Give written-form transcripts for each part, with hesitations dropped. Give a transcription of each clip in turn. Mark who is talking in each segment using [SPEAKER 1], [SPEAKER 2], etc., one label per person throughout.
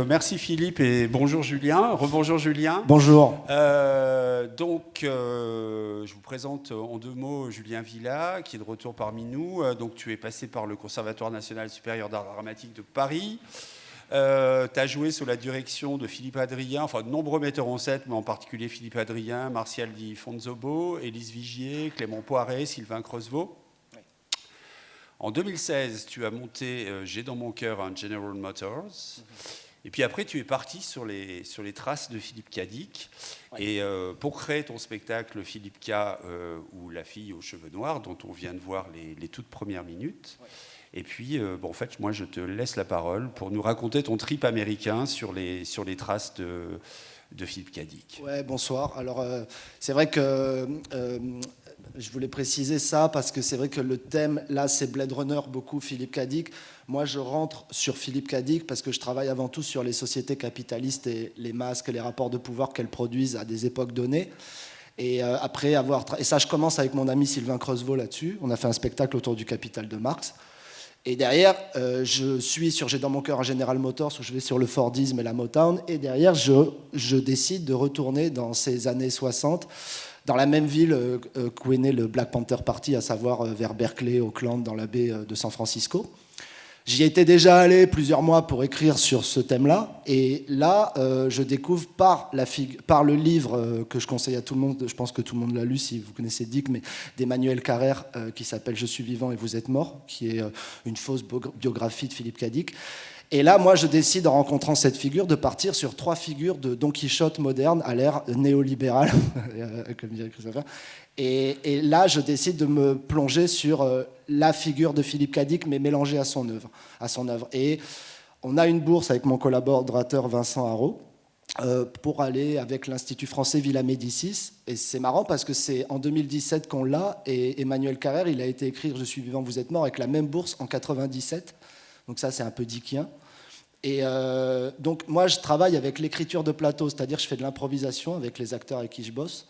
[SPEAKER 1] Merci Philippe et bonjour Julien. Rebonjour Julien.
[SPEAKER 2] Bonjour.
[SPEAKER 1] Je vous présente en deux mots Julien Villa, qui est de retour parmi nous. Tu es passé par le Conservatoire national supérieur d'art dramatique de Paris. Tu as joué sous la direction de Philippe Adrien, enfin de nombreux metteurs en scène, mais en particulier Philippe Adrien, Martial Di Fonzobo, Élise Vigier, Clément Poiret, Sylvain Creusevaux. En 2016, tu as monté J'ai dans mon cœur un General Motors. Et puis après, tu es parti sur les traces de Philippe Cadic. Ouais. Et pour créer ton spectacle Philippe K ou La fille aux cheveux noirs, dont on vient de voir les toutes premières minutes. Ouais. Et puis, en fait, moi, je te laisse la parole pour nous raconter ton trip américain sur les traces de Philippe Cadic.
[SPEAKER 2] Ouais, bonsoir. Alors, c'est vrai que je voulais préciser ça parce que c'est vrai que le thème, là, c'est Blade Runner, beaucoup Philippe Cadic. Moi, je rentre sur Philippe Cadic parce que je travaille avant tout sur les sociétés capitalistes et les masques, les rapports de pouvoir qu'elles produisent à des époques données. Et après avoir... Et ça, je commence avec mon ami Sylvain Creusevaux là-dessus. On a fait un spectacle autour du Capital de Marx. Et derrière, je suis sur J'ai dans mon cœur un General Motors où je vais sur le Fordisme et la Motown. Et derrière, je décide de retourner dans ces années 60, dans la même ville qu'où est né le Black Panther Party, à savoir vers Berkeley, Oakland, dans la baie de San Francisco. J'y étais déjà allé plusieurs mois pour écrire sur ce thème-là. Et là, je découvre par le livre que je conseille à tout le monde, je pense que tout le monde l'a lu si vous connaissez Dick, mais d'Emmanuel Carrère, qui s'appelle « Je suis vivant et vous êtes mort », qui est une fausse biographie de Philippe Cadic. Et là, moi, je décide, en rencontrant cette figure, de partir sur 3 figures de Don Quichotte moderne à l'ère néolibérale, comme dirait Christopher. Et là, je décide de me plonger sur la figure de Philippe Cadic, mais mélangée à son œuvre. Et on a une bourse avec mon collaborateur Vincent Haro pour aller avec l'Institut français Villa Médicis. Et c'est marrant parce que c'est en 2017 qu'on l'a. Et Emmanuel Carrère, il a été écrire « Je suis vivant, vous êtes mort » avec la même bourse en 97. Donc ça, c'est un peu dickien. Et donc moi, je travaille avec l'écriture de plateau, c'est-à-dire je fais de l'improvisation avec les acteurs avec qui je bosse.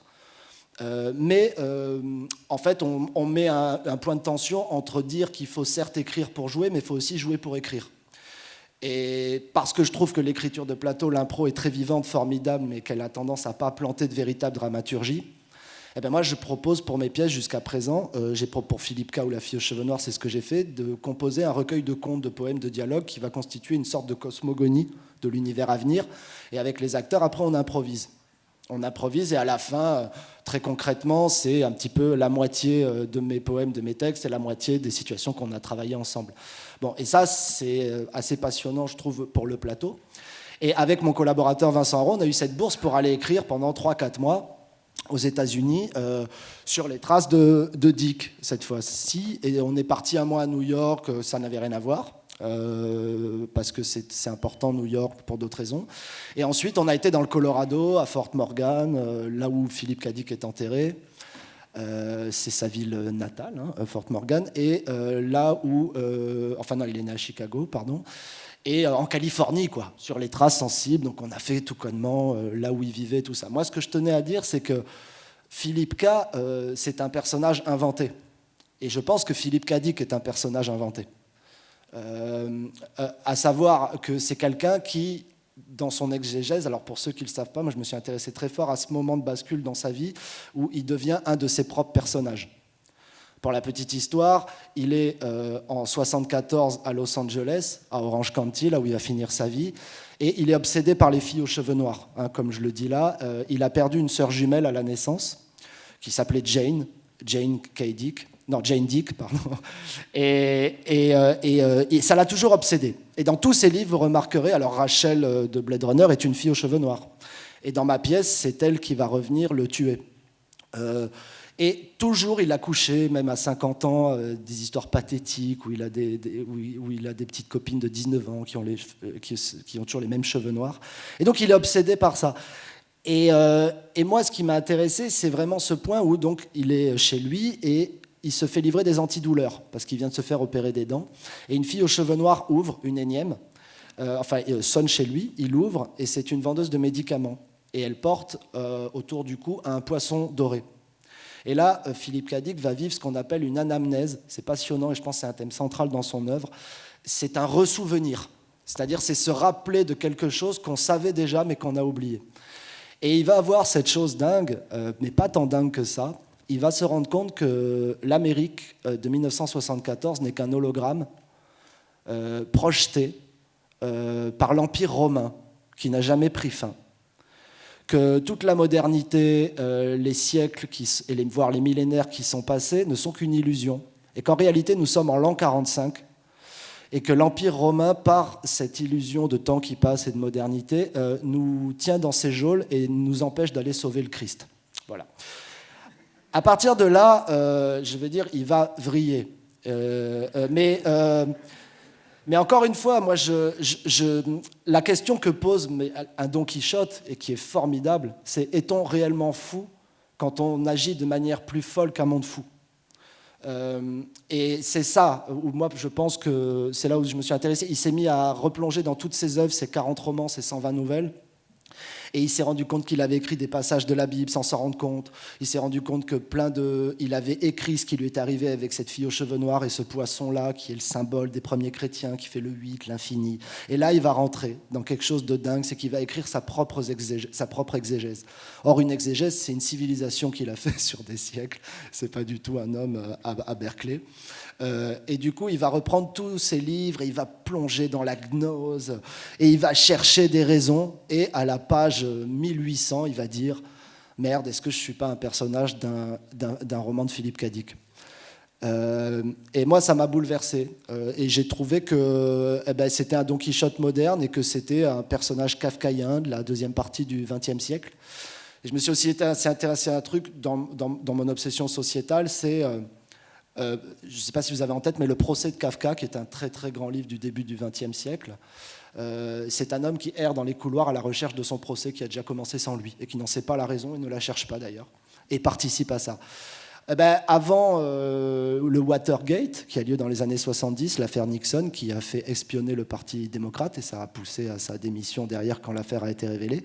[SPEAKER 2] En fait, on met un point de tension entre dire qu'il faut certes écrire pour jouer, mais il faut aussi jouer pour écrire. Et parce que je trouve que l'écriture de plateau, l'impro est très vivante, formidable, mais qu'elle a tendance à ne pas planter de véritable dramaturgie, eh ben moi, je propose pour mes pièces jusqu'à présent, pour Philippe K ou La fille aux cheveux noirs, c'est ce que j'ai fait, de composer un recueil de contes, de poèmes, de dialogues qui va constituer une sorte de cosmogonie de l'univers à venir. Et avec les acteurs, après, on improvise. On improvise et à la fin, très concrètement, c'est un petit peu la moitié de mes poèmes, de mes textes et la moitié des situations qu'on a travaillées ensemble. Bon, et ça, c'est assez passionnant, je trouve, pour le plateau. Et avec mon collaborateur Vincent Haro, on a eu cette bourse pour aller écrire pendant 3-4 mois aux États-Unis sur les traces de Dick, cette fois-ci. Et on est parti un mois à New York, ça n'avait rien à voir. Parce que c'est important, New York, pour d'autres raisons. Et ensuite, on a été dans le Colorado, à Fort Morgan, là où Philippe Cadic est enterré. C'est sa ville natale, Fort Morgan. Et là où... enfin non, il est né à Chicago, pardon. Et en Californie, quoi, sur les traces sensibles. Donc on a fait tout connement là où il vivait, tout ça. Moi, ce que je tenais à dire, c'est que Philippe K, c'est un personnage inventé. Et je pense que Philippe Cadic est un personnage inventé. À savoir que c'est quelqu'un qui, dans son exégèse, alors pour ceux qui ne le savent pas, moi je me suis intéressé très fort à ce moment de bascule dans sa vie où il devient un de ses propres personnages. Pour la petite histoire, il est en 74 à Los Angeles, à Orange County, là où il va finir sa vie, et il est obsédé par les filles aux cheveux noirs, comme je le dis là. Il a perdu une sœur jumelle à la naissance, qui s'appelait Jane Dick, pardon. Et ça l'a toujours obsédé. Et dans tous ses livres, vous remarquerez, alors Rachel de Blade Runner est une fille aux cheveux noirs. Et dans ma pièce, c'est elle qui va revenir le tuer. Et toujours, il a couché, même à 50 ans, des histoires pathétiques où il a des petites copines de 19 ans qui ont toujours les mêmes cheveux noirs. Et donc, il est obsédé par ça. Et moi, ce qui m'a intéressé, c'est vraiment ce point où donc, il est chez lui et il se fait livrer des antidouleurs parce qu'il vient de se faire opérer des dents. Et une fille aux cheveux noirs ouvre une énième, sonne chez lui, il ouvre et c'est une vendeuse de médicaments. Et elle porte autour du cou un poisson doré. Et là, Philippe Cadic va vivre ce qu'on appelle une anamnèse. C'est passionnant et je pense que c'est un thème central dans son œuvre. C'est un ressouvenir. C'est-à-dire, c'est se rappeler de quelque chose qu'on savait déjà, mais qu'on a oublié. Et il va avoir cette chose dingue, mais pas tant dingue que ça. Il va se rendre compte que l'Amérique de 1974 n'est qu'un hologramme projeté par l'Empire romain, qui n'a jamais pris fin. Que toute la modernité, les siècles, voire les millénaires qui sont passés, ne sont qu'une illusion. Et qu'en réalité, nous sommes en l'an 45, et que l'Empire romain, par cette illusion de temps qui passe et de modernité, nous tient dans ses geôles et nous empêche d'aller sauver le Christ. Voilà. À partir de là, je vais dire, il va vriller. Mais encore une fois, moi, la question que pose un Don Quichotte, et qui est formidable, c'est: est-on réellement fou quand on agit de manière plus folle qu'un monde fou ? Et c'est ça, où moi je pense que c'est là où je me suis intéressé. Il s'est mis à replonger dans toutes ses œuvres, ses 40 romans, ses 120 nouvelles. Et il s'est rendu compte qu'il avait écrit des passages de la Bible sans s'en rendre compte. Il s'est rendu compte que il avait écrit ce qui lui est arrivé avec cette fille aux cheveux noirs et ce poisson-là, qui est le symbole des premiers chrétiens, qui fait le 8, l'infini. Et là, il va rentrer dans quelque chose de dingue, c'est qu'il va écrire sa propre exégèse. Or, une exégèse, c'est une civilisation qu'il a fait sur des siècles. C'est pas du tout un homme à Berkeley. Et du coup, il va reprendre tous ses livres et il va plonger dans la gnose et il va chercher des raisons. Et à la page 1800, il va dire: merde, est-ce que je ne suis pas un personnage d'un roman de Philippe Cadic ? Et moi, ça m'a bouleversé. Et j'ai trouvé que c'était un Don Quichotte moderne et que c'était un personnage kafkaïen de la deuxième partie du XXe siècle. Et je me suis aussi intéressé à un truc dans mon obsession sociétale, c'est... je ne sais pas si vous avez en tête, mais Le procès de Kafka, qui est un très très grand livre du début du XXe siècle, c'est un homme qui erre dans les couloirs à la recherche de son procès qui a déjà commencé sans lui et qui n'en sait pas la raison et ne la cherche pas d'ailleurs et participe à ça. Avant le Watergate, qui a lieu dans les années 70, l'affaire Nixon, qui a fait espionner le Parti démocrate et ça a poussé à sa démission derrière quand l'affaire a été révélée,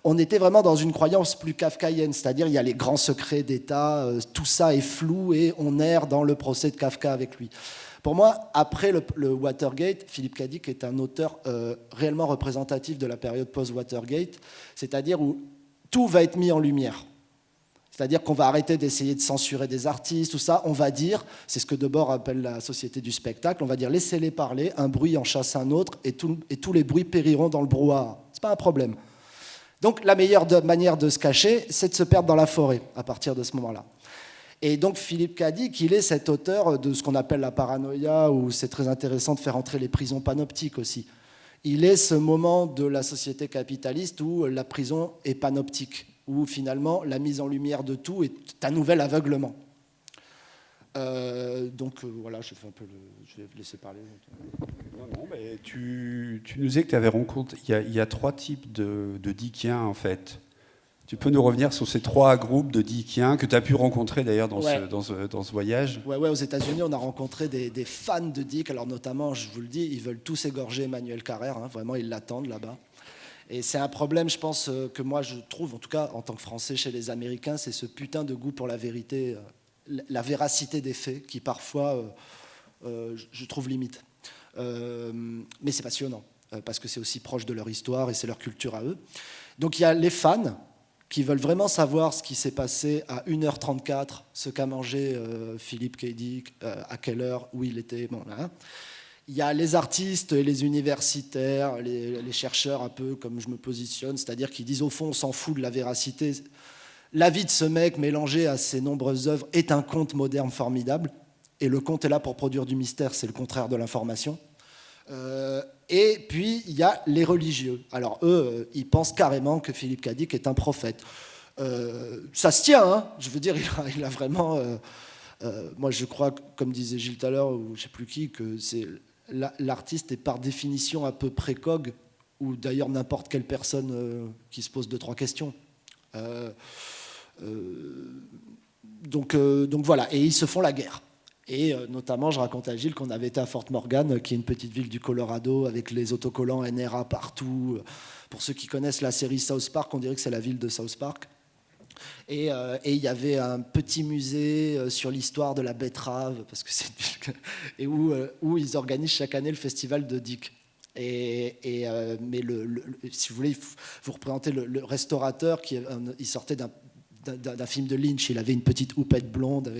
[SPEAKER 2] on était vraiment dans une croyance plus kafkaïenne, c'est-à-dire il y a les grands secrets d'État, tout ça est flou et on erre dans le procès de Kafka avec lui. Pour moi, après le Watergate, Philippe Cadic est un auteur réellement représentatif de la période post-Watergate, c'est-à-dire où tout va être mis en lumière. C'est-à-dire qu'on va arrêter d'essayer de censurer des artistes, tout ça, on va dire, c'est ce que Debord appelle la société du spectacle, on va dire laissez-les parler, un bruit en chasse un autre et tous les bruits périront dans le brouhaha. C'est pas un problème. Donc la meilleure manière de se cacher, c'est de se perdre dans la forêt à partir de ce moment-là. Et donc Philippe Cadic, il est cet auteur de ce qu'on appelle la paranoïa, où c'est très intéressant de faire entrer les prisons panoptiques aussi. Il est ce moment de la société capitaliste où la prison est panoptique, où finalement la mise en lumière de tout est un nouvel aveuglement. Voilà, je vais laisser parler.
[SPEAKER 1] Non, mais tu nous disais que tu avais rencontré. Il y a 3 types de Dickiens, en fait. Tu peux nous revenir sur ces 3 groupes de Dickiens que tu as pu rencontrer d'ailleurs dans ce voyage ?
[SPEAKER 2] Ouais, aux États-Unis, on a rencontré des fans de Dick. Alors, notamment, je vous le dis, ils veulent tous égorger Emmanuel Carrère. Hein, vraiment, ils l'attendent là-bas. Et c'est un problème, je pense, que moi, je trouve, en tout cas, en tant que Français chez les Américains, c'est ce putain de goût pour la vérité, la véracité des faits, qui parfois, je trouve limite. Mais c'est passionnant, parce que c'est aussi proche de leur histoire et c'est leur culture à eux. Donc il y a les fans qui veulent vraiment savoir ce qui s'est passé à 1h34, ce qu'a mangé Philippe Cadic, à quelle heure, où il était. Bon, là. Il y a les artistes et les universitaires, les chercheurs, un peu comme je me positionne, c'est-à-dire qui disent au fond on s'en fout de la véracité. La vie de ce mec mélangée à ses nombreuses œuvres est un conte moderne formidable. Et le conte est là pour produire du mystère, c'est le contraire de l'information. Et puis, il y a les religieux. Alors, eux, ils pensent carrément que Philippe Cadic est un prophète. Ça se tient, hein. Je veux dire, il a vraiment... moi, je crois, comme disait Gilles tout à l'heure, ou je ne sais plus qui, que l'artiste est par définition un peu précogue, ou d'ailleurs n'importe quelle personne qui se pose 2-3 questions. Donc voilà, et ils se font la guerre. Et notamment, je raconte à Gilles qu'on avait été à Fort Morgan, qui est une petite ville du Colorado, avec les autocollants NRA partout. Pour ceux qui connaissent la série South Park, on dirait que c'est la ville de South Park. Et il y avait un petit musée sur l'histoire de la betterave, parce que c'est et où ils organisent chaque année le festival de Dick. Mais si vous voulez, vous représentez le restaurateur il sortait d'un film de Lynch. Il avait une petite houppette blonde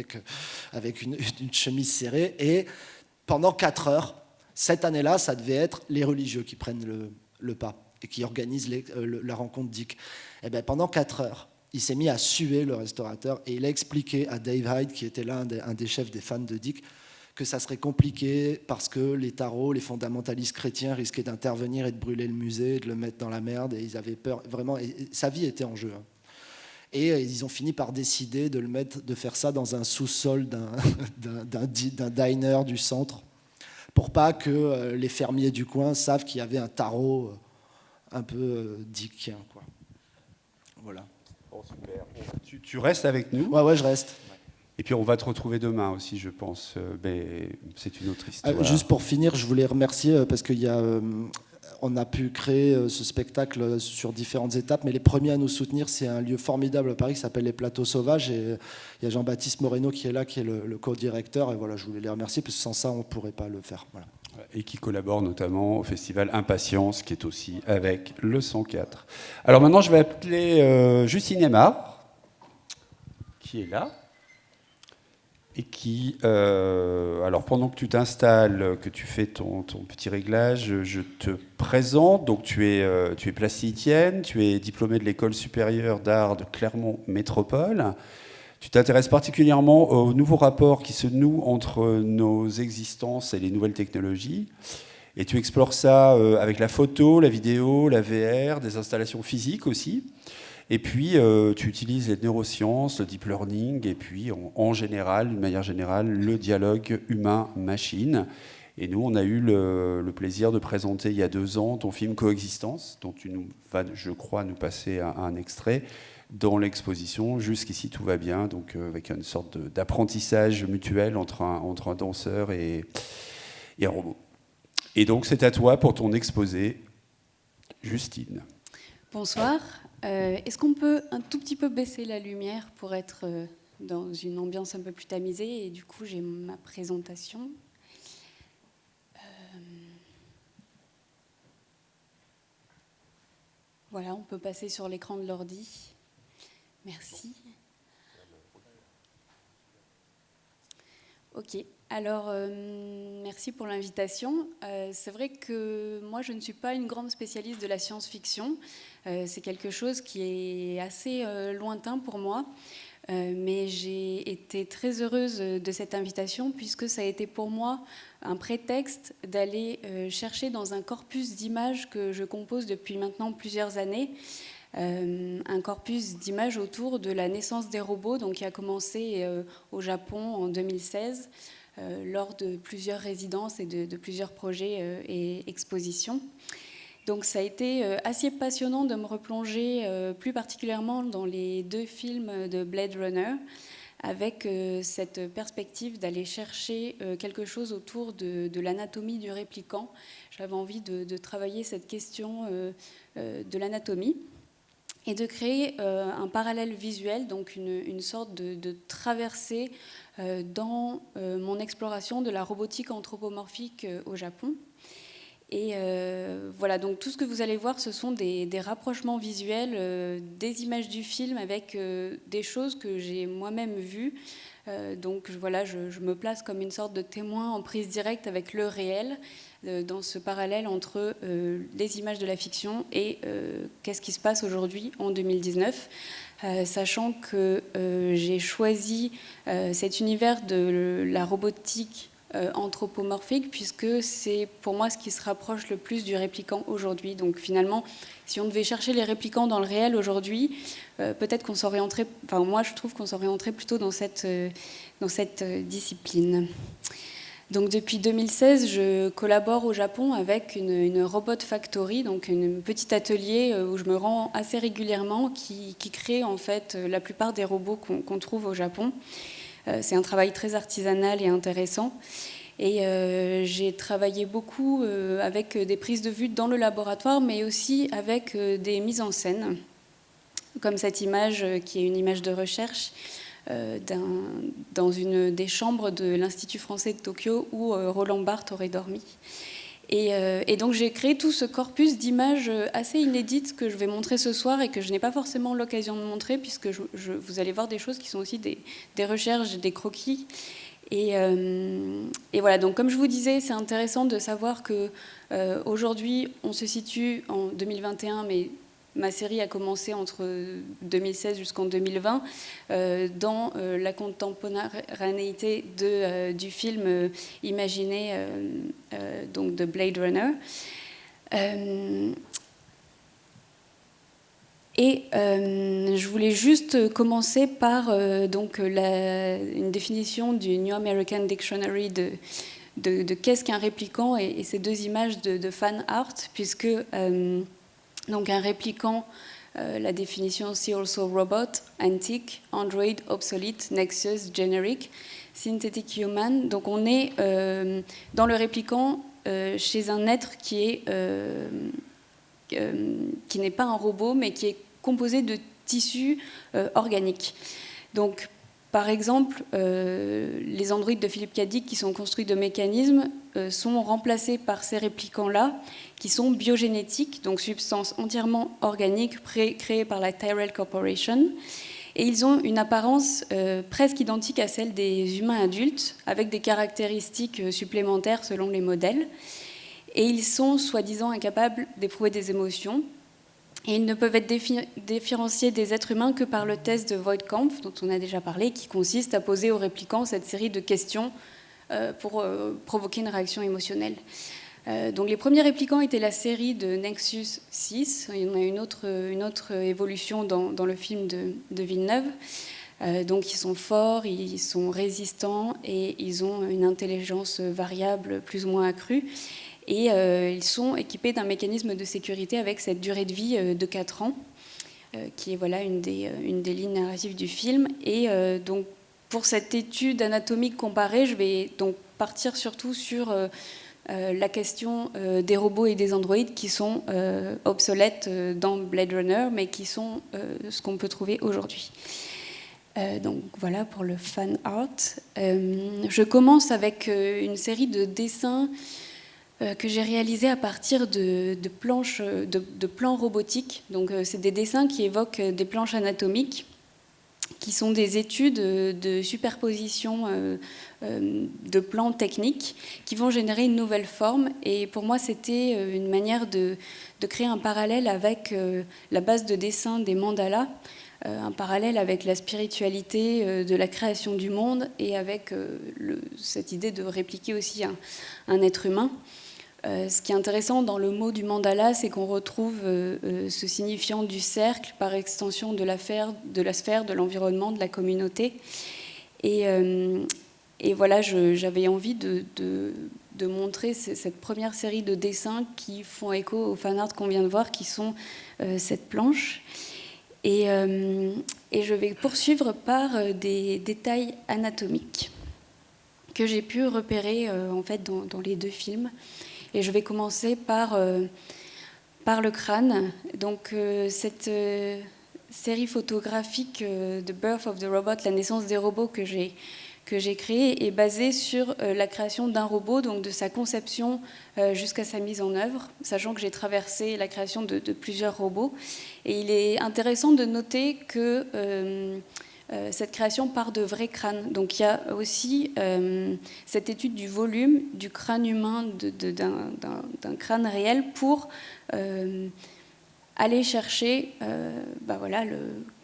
[SPEAKER 2] avec une chemise serrée. Et pendant 4 heures, cette année-là, ça devait être les religieux qui prennent le pas et qui organisent la rencontre Dick. Et bien, pendant 4 heures, il s'est mis à suer, le restaurateur, et il a expliqué à Dave Hyde, qui était là un des chefs des fans de Dick, que ça serait compliqué parce que les tarots, les fondamentalistes chrétiens risquaient d'intervenir et de brûler le musée, de le mettre dans la merde, et ils avaient peur, vraiment, et sa vie était en jeu. Et ils ont fini par décider de faire ça dans un sous-sol d'un diner du centre, pour pas que les fermiers du coin savent qu'il y avait un tarot un peu dickien, quoi. Voilà.
[SPEAKER 1] Bon, super. Tu restes avec nous?
[SPEAKER 2] Ouais, je reste.
[SPEAKER 1] Et puis on va te retrouver demain aussi, je pense. Mais c'est une autre histoire.
[SPEAKER 2] Juste pour finir, je voulais remercier parce on a pu créer ce spectacle sur différentes étapes, mais les premiers à nous soutenir, c'est un lieu formidable à Paris qui s'appelle les Plateaux Sauvages, et il y a Jean-Baptiste Moreno qui est là, qui est le co-directeur, et voilà, je voulais les remercier parce que sans ça, on ne pourrait pas le faire. Voilà.
[SPEAKER 1] Et qui collabore notamment au festival Impatience, qui est aussi avec le 104. Alors maintenant, je vais appeler Justine Aymar, qui est là. Et qui, alors pendant que tu t'installes, que tu fais ton petit réglage, je te présente. Donc tu es plasticienne, tu es diplômée de l'École supérieure d'art de Clermont Métropole. Tu t'intéresses particulièrement aux nouveaux rapports qui se nouent entre nos existences et les nouvelles technologies. Et tu explores ça avec la photo, la vidéo, la VR, des installations physiques aussi. Et puis, tu utilises les neurosciences, le deep learning, et puis, en général, d'une manière générale, le dialogue humain-machine. Et nous, on a eu le plaisir de présenter il y a 2 ans ton film Coexistence, dont tu vas, je crois, nous passer un extrait dans l'exposition. Jusqu'ici, tout va bien, donc avec une sorte d'apprentissage mutuel entre un danseur et un robot. Et donc, c'est à toi pour ton exposé, Justine.
[SPEAKER 3] Bonsoir. Est-ce qu'on peut un tout petit peu baisser la lumière pour être dans une ambiance un peu plus tamisée? Et du coup, j'ai ma présentation. Voilà, on peut passer sur l'écran de l'ordi. Merci. Ok. Alors, merci pour l'invitation. C'est vrai que moi, je ne suis pas une grande spécialiste de la science-fiction. C'est quelque chose qui est assez lointain pour moi. Mais j'ai été très heureuse de cette invitation puisque ça a été pour moi un prétexte d'aller chercher dans un corpus d'images que je compose depuis maintenant plusieurs années, un corpus d'images autour de la naissance des robots, donc qui a commencé au Japon en 2016. Lors de plusieurs résidences et de plusieurs projets et expositions. Donc ça a été assez passionnant de me replonger plus particulièrement dans les 2 films de Blade Runner, avec cette perspective d'aller chercher quelque chose autour de l'anatomie du répliquant. J'avais envie de travailler cette question de l'anatomie et de créer un parallèle visuel, donc une sorte de traversée dans mon exploration de la robotique anthropomorphique au Japon. Et voilà, donc tout ce que vous allez voir, ce sont des rapprochements visuels, des images du film avec des choses que j'ai moi-même vues. Donc voilà, je me place comme une sorte de témoin en prise directe avec le réel, dans ce parallèle entre les images de la fiction et qu'est-ce qui se passe aujourd'hui en 2019. Sachant que j'ai choisi cet univers de la robotique anthropomorphique, puisque c'est pour moi ce qui se rapproche le plus du répliquant aujourd'hui. Donc finalement, si on devait chercher les répliquants dans le réel aujourd'hui, peut-être qu'on s'orienterait, enfin moi je trouve qu'on s'orienterait plutôt dans cette discipline. Donc depuis 2016, je collabore au Japon avec une Robot Factory, donc un petit atelier où je me rends assez régulièrement, qui crée en fait la plupart des robots qu'on trouve au Japon. C'est un travail très artisanal et intéressant. Et j'ai travaillé beaucoup avec des prises de vue dans le laboratoire, mais aussi avec des mises en scène, comme cette image qui est une image de recherche dans une des chambres de l'Institut français de Tokyo où Roland Barthes aurait dormi. Et donc j'ai créé tout ce corpus d'images assez inédites que je vais montrer ce soir et que je n'ai pas forcément l'occasion de montrer, puisque vous allez voir des choses qui sont aussi des recherches, des croquis. Et voilà, donc comme je vous disais, c'est intéressant de savoir que aujourd'hui on se situe en 2021, mais ma série a commencé entre 2016 jusqu'en 2020 dans la contemporanéité du film imaginé donc de Blade Runner. Je voulais juste commencer par une définition du New American Dictionary de qu'est-ce qu'un répliquant et ces deux images de fan art, puisque donc un répliquant, la définition see also robot, antique, android, obsolete, nexus, generic, synthetic human. Donc on est dans le répliquant chez un être qui n'est pas un robot, mais qui est composé de tissus organiques. Donc, par exemple, les androïdes de Philippe Cadic qui sont construits de mécanismes sont remplacés par ces répliquants-là, qui sont biogénétiques, donc substances entièrement organiques créées par la Tyrell Corporation. Et ils ont une apparence presque identique à celle des humains adultes, avec des caractéristiques supplémentaires selon les modèles. Et ils sont soi-disant incapables d'éprouver des émotions. Et ils ne peuvent être différenciés des êtres humains que par le test de Voigt-Kampff, dont on a déjà parlé, qui consiste à poser aux répliquants cette série de questions pour provoquer une réaction émotionnelle. Donc les premiers répliquants étaient la série de Nexus 6. Il y en a une autre évolution dans le film de Villeneuve. Donc ils sont forts, ils sont résistants et ils ont une intelligence variable plus ou moins accrue. Et ils sont équipés d'un mécanisme de sécurité avec cette durée de vie de 4 ans, qui est voilà, une des lignes narratives du film. Et donc, pour cette étude anatomique comparée, je vais donc partir surtout sur la question des robots et des androïdes qui sont obsolètes dans Blade Runner, mais qui sont ce qu'on peut trouver aujourd'hui. Donc voilà pour le fan art. Je commence avec une série de dessins que j'ai réalisé à partir de planches, de plans robotiques. Donc, c'est des dessins qui évoquent des planches anatomiques, qui sont des études de superposition de plans techniques qui vont générer une nouvelle forme. Et pour moi, c'était une manière de créer un parallèle avec la base de dessin des mandalas, un parallèle avec la spiritualité de la création du monde et avec cette idée de répliquer aussi un être humain. Ce qui est intéressant dans le mot du mandala, c'est qu'on retrouve ce signifiant du cercle, par extension de la sphère, de l'environnement, de la communauté. Et voilà, j'avais envie de montrer cette première série de dessins qui font écho au fan art qu'on vient de voir, qui sont cette planche. Et je vais poursuivre par des détails anatomiques que j'ai pu repérer en fait dans les deux films. Et je vais commencer par le crâne. Donc cette série photographique The Birth of the Robot, la naissance des robots que j'ai créée, est basée sur la création d'un robot, donc de sa conception jusqu'à sa mise en œuvre, sachant que j'ai traversé la création de plusieurs robots. Et il est intéressant de noter que cette création part de vrais crânes. Donc il y a aussi cette étude du volume du crâne humain, d'un crâne réel, pour aller chercher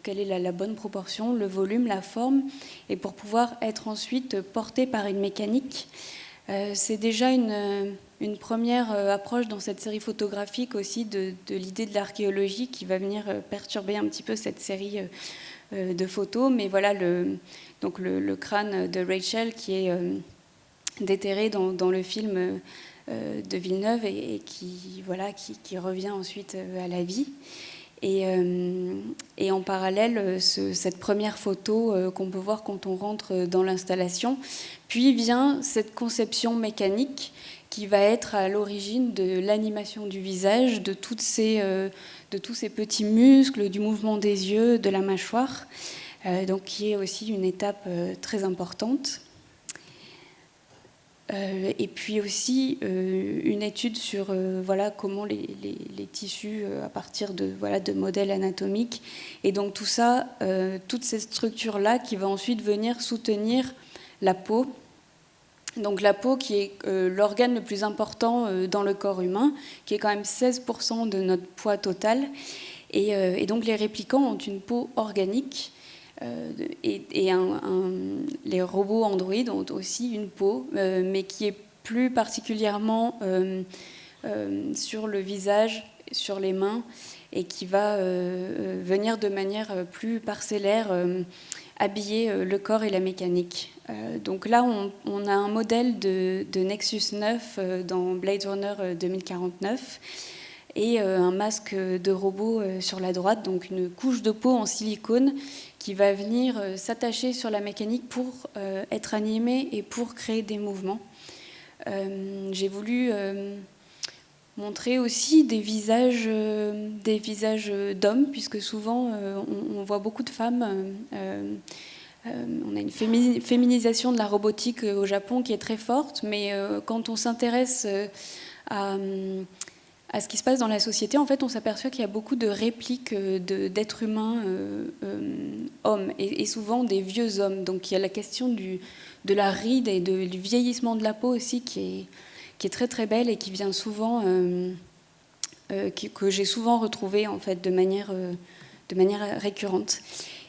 [SPEAKER 3] quelle est la bonne proportion, le volume, la forme, et pour pouvoir être ensuite porté par une mécanique. C'est déjà une première approche dans cette série photographique aussi de l'idée de l'archéologie qui va venir perturber un petit peu cette série de photos, mais voilà le crâne de Rachel qui est déterré dans le film de Villeneuve et qui revient ensuite à la vie. Et en parallèle, cette première photo qu'on peut voir quand on rentre dans l'installation, puis vient cette conception mécanique qui va être à l'origine de l'animation du visage, de tous ces petits muscles, du mouvement des yeux, de la mâchoire, donc qui est aussi une étape très importante. Et puis aussi une étude sur voilà, comment les tissus, à partir de, voilà, de modèles anatomiques. Et donc tout ça, toutes ces structures-là qui vont ensuite venir soutenir la peau. Donc la peau qui est l'organe le plus important dans le corps humain, qui est quand même 16% de notre poids total. Et donc les réplicants ont une peau organique. Les robots androïdes ont aussi une peau, mais qui est plus particulièrement sur le visage, sur les mains, et qui va venir de manière plus parcellaire habiller le corps et la mécanique. Donc là, on a un modèle de Nexus 9 dans Blade Runner 2049, et un masque de robot sur la droite, donc une couche de peau en silicone qui va venir s'attacher sur la mécanique pour être animée et pour créer des mouvements. J'ai voulu montrer aussi des visages d'hommes, puisque souvent on voit beaucoup de femmes. On a une féminisation de la robotique au Japon qui est très forte, mais quand on s'intéresse à ce qui se passe dans la société, en fait, on s'aperçoit qu'il y a beaucoup de répliques d'êtres humains hommes, et souvent des vieux hommes. Donc il y a la question de la ride et du vieillissement de la peau aussi qui est très très belle et qui vient souvent, que j'ai souvent retrouvé en fait de manière récurrente.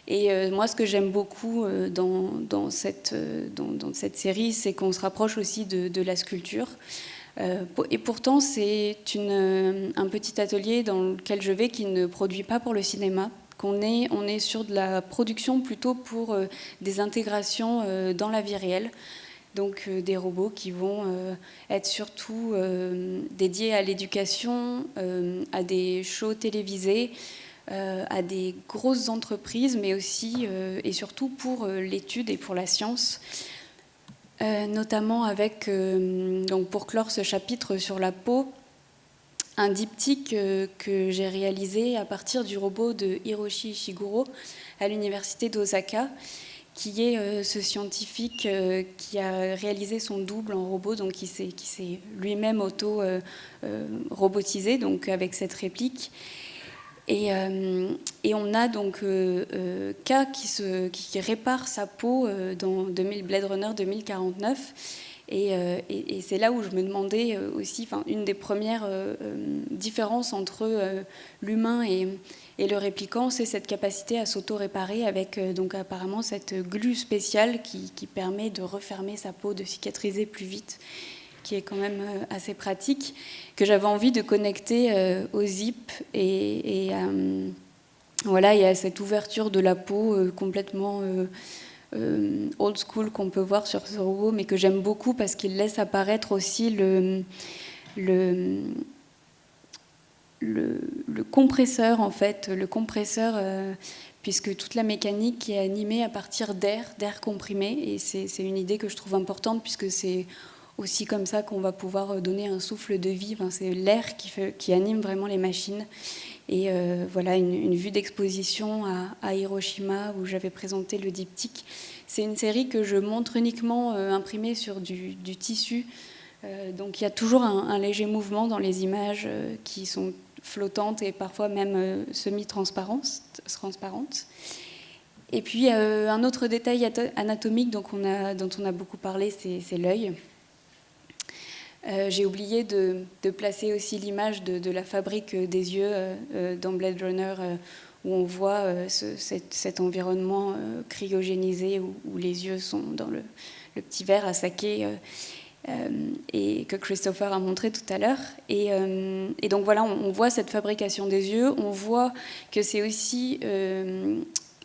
[SPEAKER 3] Et moi, ce que j'aime beaucoup dans cette série, c'est qu'on se rapproche aussi de la sculpture. Et pourtant, c'est un petit atelier dans lequel je vais qui ne produit pas pour le cinéma. On est sur de la production plutôt pour des intégrations dans la vie réelle. Donc des robots qui vont être surtout dédiés à l'éducation, à des shows télévisés, à des grosses entreprises, mais aussi et surtout pour l'étude et pour la science. Notamment avec, donc pour clore ce chapitre sur la peau, un diptyque que j'ai réalisé à partir du robot de Hiroshi Ishiguro à l'université d'Osaka, qui est ce scientifique qui a réalisé son double en robot, donc qui s'est lui-même auto-robotisé, donc avec cette réplique. Et on a donc K qui répare sa peau dans Blade Runner 2049. Et c'est là où je me demandais aussi, une des premières différences entre l'humain et le répliquant, c'est cette capacité à s'auto-réparer avec donc apparemment cette glu spéciale qui permet de refermer sa peau, de cicatriser plus vite, qui est quand même assez pratique, que j'avais envie de connecter au zip et voilà, il y a cette ouverture de la peau complètement old school qu'on peut voir sur ce robot, mais que j'aime beaucoup parce qu'il laisse apparaître aussi le compresseur, en fait, puisque toute la mécanique est animée à partir d'air comprimé, et c'est une idée que je trouve importante, puisque c'est aussi comme ça qu'on va pouvoir donner un souffle de vie. C'est l'air qui anime vraiment les machines. Et voilà, une vue d'exposition à Hiroshima, où j'avais présenté le diptyque. C'est une série que je montre uniquement imprimée sur du tissu. Donc il y a toujours un léger mouvement dans les images qui sont flottantes et parfois même semi-transparentes. Et puis un autre détail anatomique dont on a beaucoup parlé, c'est l'œil. J'ai oublié de placer aussi l'image de la fabrique des yeux dans Blade Runner, où on voit cet environnement cryogénisé où les yeux sont dans le petit verre à saké, et que Christopher a montré tout à l'heure. Et donc voilà, on voit cette fabrication des yeux, on voit que c'est aussi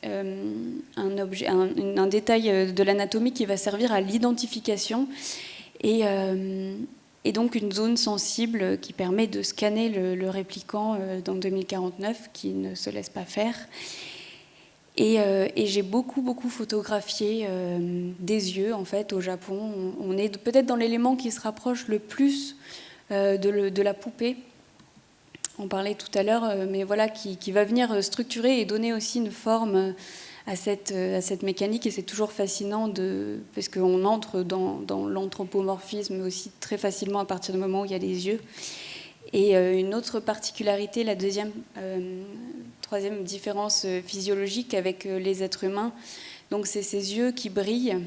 [SPEAKER 3] un détail de l'anatomie qui va servir à l'identification, et donc une zone sensible qui permet de scanner le répliquant dans 2049, qui ne se laisse pas faire. Et j'ai beaucoup photographié des yeux, en fait, au Japon. On est peut-être dans l'élément qui se rapproche le plus de la poupée. On parlait tout à l'heure, mais voilà, qui va venir structurer et donner aussi une forme à cette mécanique, et c'est toujours fascinant parce qu'on entre dans l'anthropomorphisme aussi très facilement à partir du moment où il y a les yeux. Et une autre particularité, la troisième différence physiologique avec les êtres humains, donc c'est ces yeux qui brillent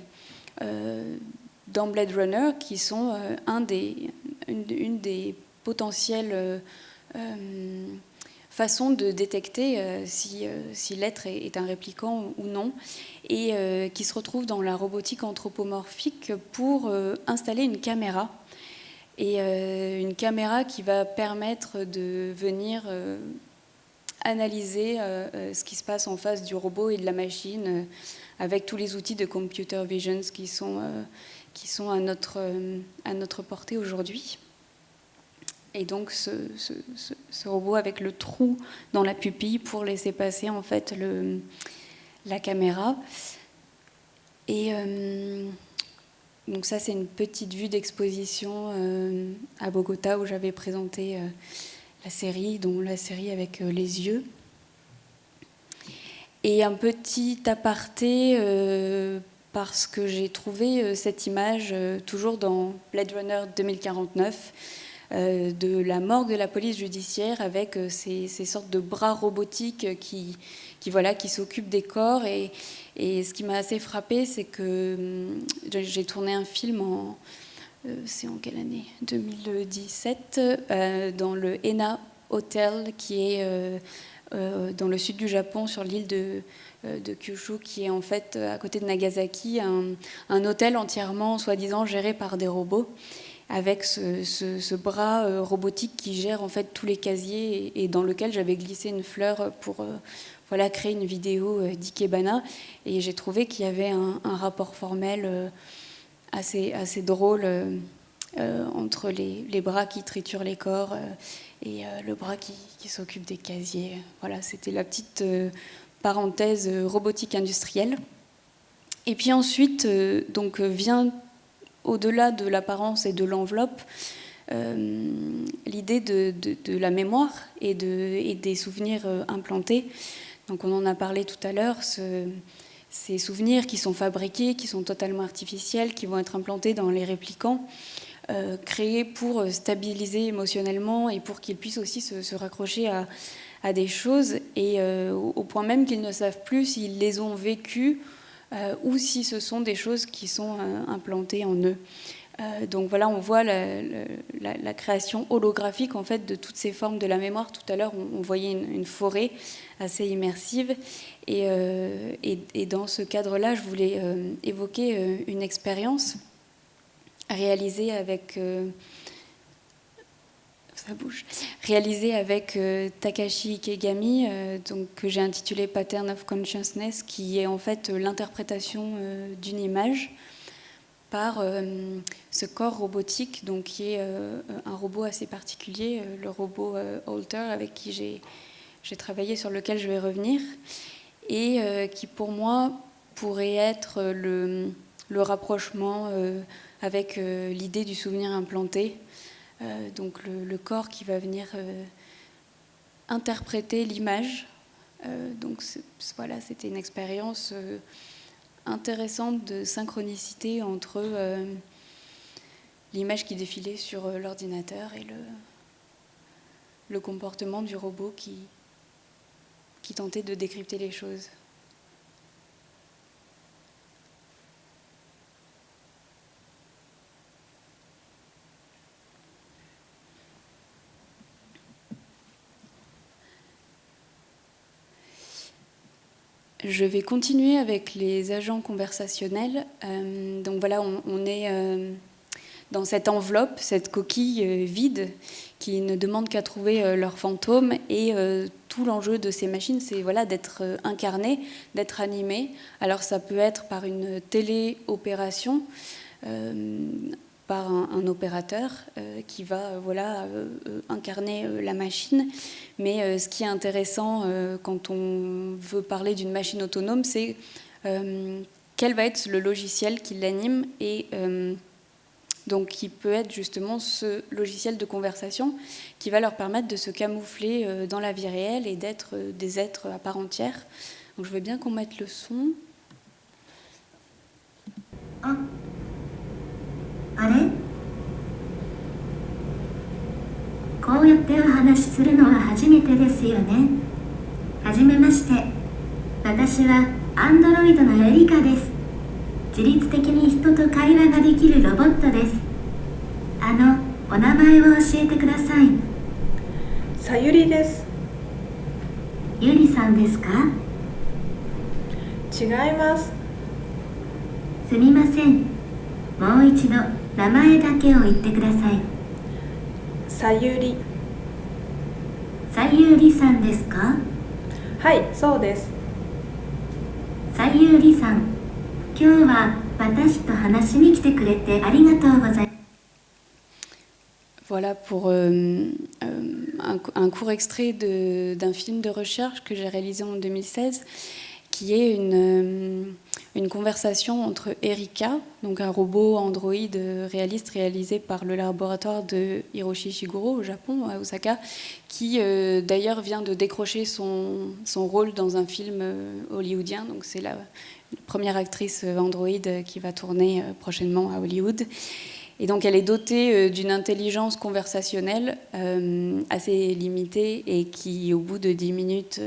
[SPEAKER 3] dans Blade Runner, qui sont une des potentielles façons de détecter si l'être est un répliquant ou non, et qui se retrouve dans la robotique anthropomorphique pour installer une caméra. Et une caméra qui va permettre de venir analyser ce qui se passe en face du robot et de la machine avec tous les outils de computer vision qui sont à notre portée aujourd'hui. Et donc ce robot avec le trou dans la pupille pour laisser passer en fait la caméra. Et donc ça, c'est une petite vue d'exposition à Bogota où j'avais présenté la série, dont la série avec les yeux. Et un petit aparté, parce que j'ai trouvé cette image toujours dans Blade Runner 2049, de la morgue de la police judiciaire avec ces sortes de bras robotiques qui s'occupent des corps. Et ce qui m'a assez frappée, c'est que j'ai tourné un film c'est en quelle année ? 2017, dans le Ena Hotel, qui est dans le sud du Japon, sur l'île de Kyushu, qui est en fait à côté de Nagasaki, un hôtel entièrement, soi-disant, géré par des robots, avec ce bras robotique qui gère en fait tous les casiers, et dans lequel j'avais glissé une fleur pour créer une vidéo d'Ikebana. Et j'ai trouvé qu'il y avait un rapport formel assez drôle entre les bras qui triturent les corps et le bras qui s'occupe des casiers. Voilà, c'était la petite parenthèse robotique industrielle. Et puis ensuite, vient, au-delà de l'apparence et de l'enveloppe, l'idée de la mémoire et des souvenirs implantés. Donc on en a parlé tout à l'heure, ces souvenirs qui sont fabriqués, qui sont totalement artificiels, qui vont être implantés dans les réplicants, créés pour stabiliser émotionnellement et pour qu'ils puissent aussi se raccrocher à des choses, et au point même qu'ils ne savent plus s'ils les ont vécues ou si ce sont des choses qui sont implantées en eux. Donc voilà, on voit la création holographique en fait de toutes ces formes de la mémoire. Tout à l'heure, on voyait une forêt assez immersive, et dans ce cadre-là, je voulais évoquer une expérience réalisée avec Takashi Ikegami, que j'ai intitulé Pattern of Consciousness, qui est en fait l'interprétation d'une image par ce corps robotique, donc qui est un robot assez particulier, le robot Alter, avec qui j'ai travaillé, sur lequel je vais revenir, et qui pour moi pourrait être le rapprochement avec l'idée du souvenir implanté, donc le corps qui va venir interpréter l'image. Donc voilà, c'était une expérience intéressante de synchronicité entre l'image qui défilait sur l'ordinateur et le comportement du robot qui tentait de décrypter les choses. Je vais continuer avec les agents conversationnels. Donc voilà, on est dans cette enveloppe, cette coquille vide qui ne demande qu'à trouver leur fantôme. Et tout l'enjeu de ces machines, c'est d'être incarné, d'être animé. Alors ça peut être par une téléopération, par un opérateur qui va incarner la machine. Mais ce qui est intéressant quand on veut parler d'une machine autonome, c'est quel va être le logiciel qui l'anime, et donc qui peut être justement ce logiciel de conversation qui va leur permettre de se camoufler dans la vie réelle et d'être des êtres à part entière, Donc je veux bien qu'on mette le son.
[SPEAKER 4] Ah. あれこうやってお話しするのは初めてですよね。はじめまして。私はアンドロイドのエリカです。自律的に人と会話ができるロボットです。お名前を教えてください。
[SPEAKER 5] さゆりです。
[SPEAKER 4] ゆりさんですか？
[SPEAKER 5] 違います。
[SPEAKER 4] すみません。もう一度名前だけを言ってください。
[SPEAKER 5] さゆり。
[SPEAKER 4] さゆりさんですか？
[SPEAKER 5] はい、そうです。
[SPEAKER 4] さゆりさん、今日は私と話しに来てくれてありがとうございます。
[SPEAKER 3] Voilà pour un court extrait d'un film de recherche que j'ai réalisé en 2016, qui est une conversation entre Erika, donc un robot Android réaliste réalisé par le laboratoire de Hiroshi Ishiguro au Japon, à Osaka, qui d'ailleurs vient de décrocher son rôle dans un film hollywoodien. Donc c'est la première actrice Android qui va tourner prochainement à Hollywood. Et donc elle est dotée d'une intelligence conversationnelle assez limitée et qui, au bout de 10 minutes,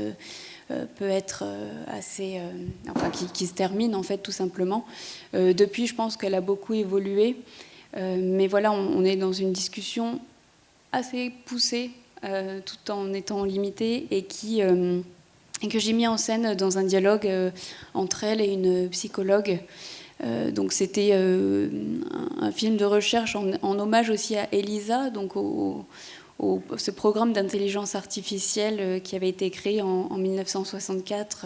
[SPEAKER 3] peut être assez... enfin, qui se termine, en fait, tout simplement. Depuis, je pense qu'elle a beaucoup évolué. Mais voilà, on est dans une discussion assez poussée, tout en étant limitée, et que j'ai mis en scène dans un dialogue entre elle et une psychologue. Donc c'était un film de recherche en hommage aussi à ELISA, donc ce programme d'intelligence artificielle qui avait été créé en 1964,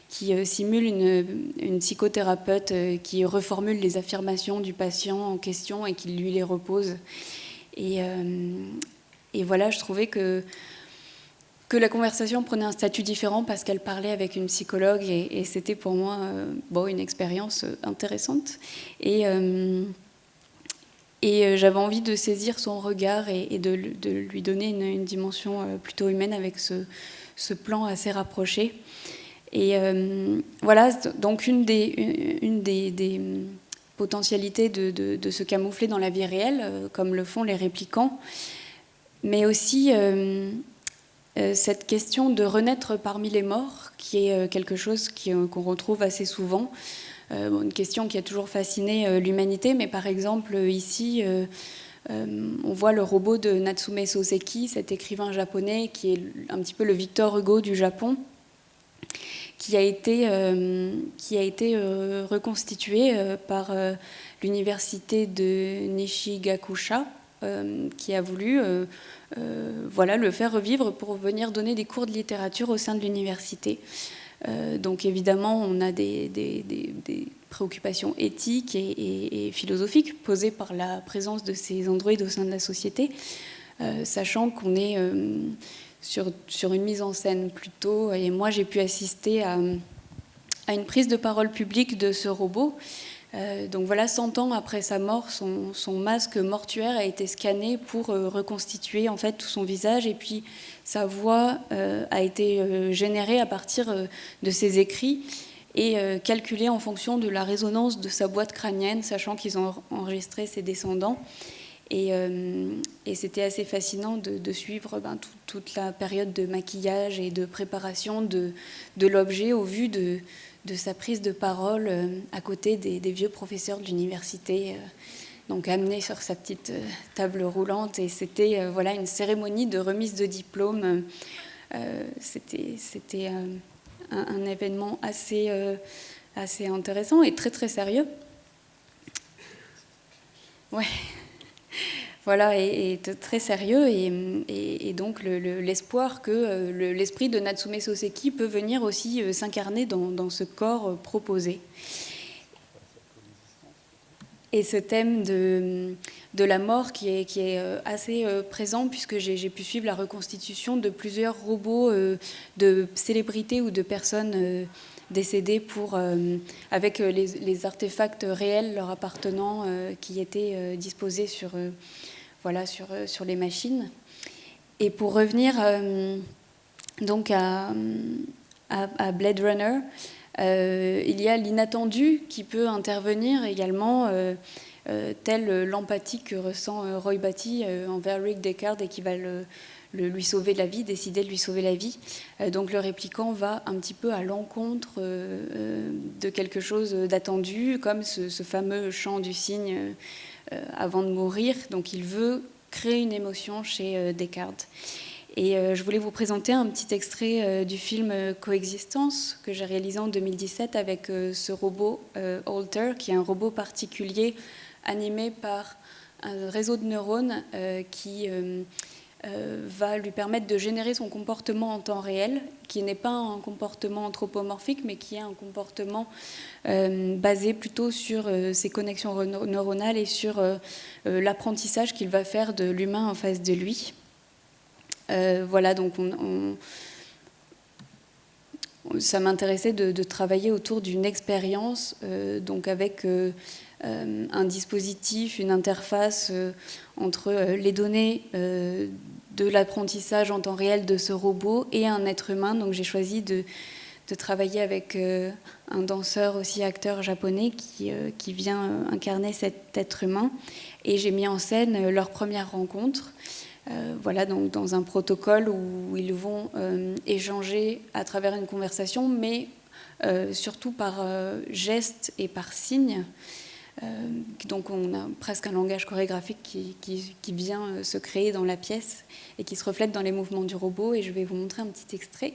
[SPEAKER 3] qui simule une psychothérapeute qui reformule les affirmations du patient en question et qui lui les repose. Et voilà, je trouvais que la conversation prenait un statut différent parce qu'elle parlait avec une psychologue et c'était pour moi une expérience intéressante. Et j'avais envie de saisir son regard et de lui donner une dimension plutôt humaine avec ce plan assez rapproché. Et voilà, donc une des potentialités de se camoufler dans la vie réelle, comme le font les réplicants, mais aussi... cette question de renaître parmi les morts, qui est quelque chose qu'on retrouve assez souvent, une question qui a toujours fasciné l'humanité, mais par exemple ici, on voit le robot de Natsume Soseki, cet écrivain japonais qui est un petit peu le Victor Hugo du Japon, qui a été reconstitué par l'université de Nishigakusha, qui a voulu le faire revivre pour venir donner des cours de littérature au sein de l'université. Donc évidemment, on a des préoccupations éthiques et philosophiques posées par la présence de ces androïdes au sein de la société, sachant qu'on est sur une mise en scène plutôt... Et moi, j'ai pu assister à une prise de parole publique de ce robot. Donc voilà, 100 ans après sa mort, son masque mortuaire a été scanné pour reconstituer en fait tout son visage, et puis sa voix a été générée à partir de ses écrits et calculée en fonction de la résonance de sa boîte crânienne, sachant qu'ils ont enregistré ses descendants. Et c'était assez fascinant de suivre toute la période de maquillage et de préparation de l'objet au vu de sa prise de parole à côté des vieux professeurs de l'université, donc amené sur sa petite table roulante. Et c'était une cérémonie de remise de diplôme. C'était un événement assez intéressant et très très sérieux. Ouais. Voilà, et très sérieux, et donc l'espoir que l'esprit de Natsume Soseki peut venir aussi s'incarner dans ce corps proposé. Et ce thème de la mort qui est assez présent, puisque j'ai pu suivre la reconstitution de plusieurs robots de célébrités ou de personnes décédées avec les artefacts réels leur appartenant qui étaient disposés sur les machines. Et pour revenir donc à à Blade Runner, il y a l'inattendu qui peut intervenir également, telle l'empathie que ressent Roy Batty envers Rick Deckard et qui va lui sauver la vie, décider de lui sauver la vie. Donc le répliquant va un petit peu à l'encontre de quelque chose d'attendu, comme ce fameux chant du cygne avant de mourir. Donc il veut créer une émotion chez Deckard. Et je voulais vous présenter un petit extrait du film Coexistence que j'ai réalisé en 2017 avec ce robot Alter, qui est un robot particulier animé par un réseau de neurones qui va lui permettre de générer son comportement en temps réel, qui n'est pas un comportement anthropomorphique, mais qui est un comportement basé plutôt sur ses connexions neuronales et sur l'apprentissage qu'il va faire de l'humain en face de lui. Voilà, donc ça m'intéressait de travailler autour d'une expérience, donc avec un dispositif, une interface entre les données de l'apprentissage en temps réel de ce robot et un être humain. Donc j'ai choisi de travailler avec un danseur aussi acteur japonais qui vient incarner cet être humain. Et j'ai mis en scène leur première rencontre. Voilà, donc dans un protocole où ils vont échanger à travers une conversation, mais surtout par gestes et par signes. Donc on a presque un langage chorégraphique qui vient se créer dans la pièce et qui se reflète dans les mouvements du robot. Et je vais vous montrer un petit extrait.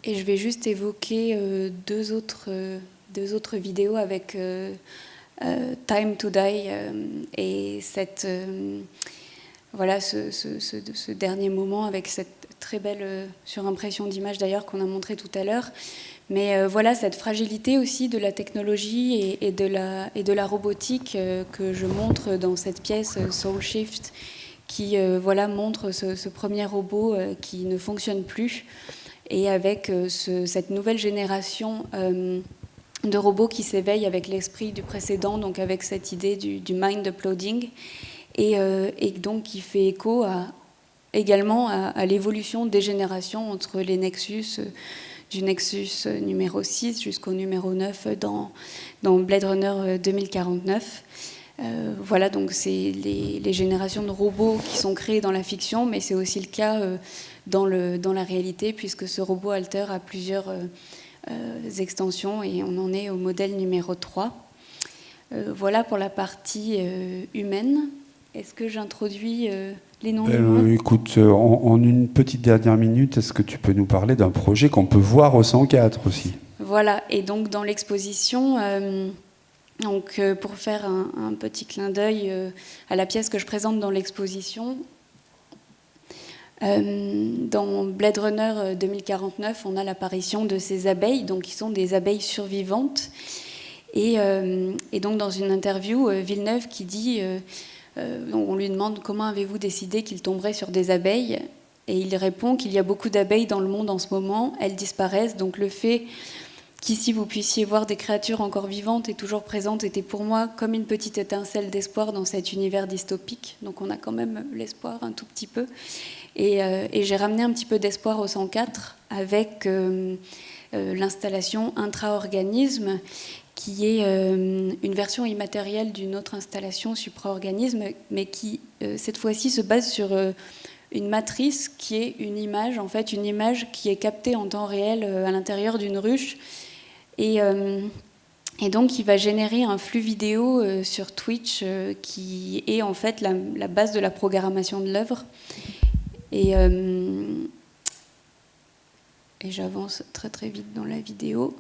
[SPEAKER 3] Et je vais juste évoquer deux autres vidéos avec Time to Die et voilà, ce dernier moment avec cette très belle surimpression d'image d'ailleurs qu'on a montré tout à l'heure. Mais voilà, cette fragilité aussi de la technologie et de la robotique que je montre dans cette pièce Soul Shift qui voilà, montre ce premier robot qui ne fonctionne plus. Et avec cette nouvelle génération de robots qui s'éveillent avec l'esprit du précédent, donc avec cette idée du mind uploading, et donc qui fait écho également à l'évolution des générations entre les Nexus, du Nexus numéro 6 jusqu'au numéro 9 dans Blade Runner 2049. Voilà, donc c'est les générations de robots qui sont créées dans la fiction, mais c'est aussi le cas dans la réalité, puisque ce robot Alter a plusieurs extensions et on en est au modèle numéro 3. Voilà pour la partie humaine. Est-ce que j'introduis les noms humains ?
[SPEAKER 1] Écoute, en une petite dernière minute, est-ce que tu peux nous parler d'un projet qu'on peut voir au 104 aussi ?
[SPEAKER 3] Voilà, et donc dans l'exposition... Donc, pour faire un petit clin d'œil à la pièce que je présente dans l'exposition, dans Blade Runner 2049, on a l'apparition de ces abeilles, donc qui sont des abeilles survivantes. Et donc, dans une interview, Villeneuve qui dit, on lui demande comment avez-vous décidé qu'il tomberait sur des abeilles, et il répond qu'il y a beaucoup d'abeilles dans le monde en ce moment, elles disparaissent, donc le fait qu'ici vous puissiez voir des créatures encore vivantes et toujours présentes était pour moi comme une petite étincelle d'espoir dans cet univers dystopique. Donc on a quand même l'espoir un tout petit peu. Et j'ai ramené un petit peu d'espoir au 104 avec l'installation Intraorganisme, qui est une version immatérielle d'une autre installation Supraorganisme, mais qui, cette fois-ci, se base sur une matrice qui est une image, en fait, une image qui est captée en temps réel à l'intérieur d'une ruche. Et donc, il va générer un flux vidéo sur Twitch qui est en fait la base de la programmation de l'œuvre. Et j'avance très très vite dans la vidéo.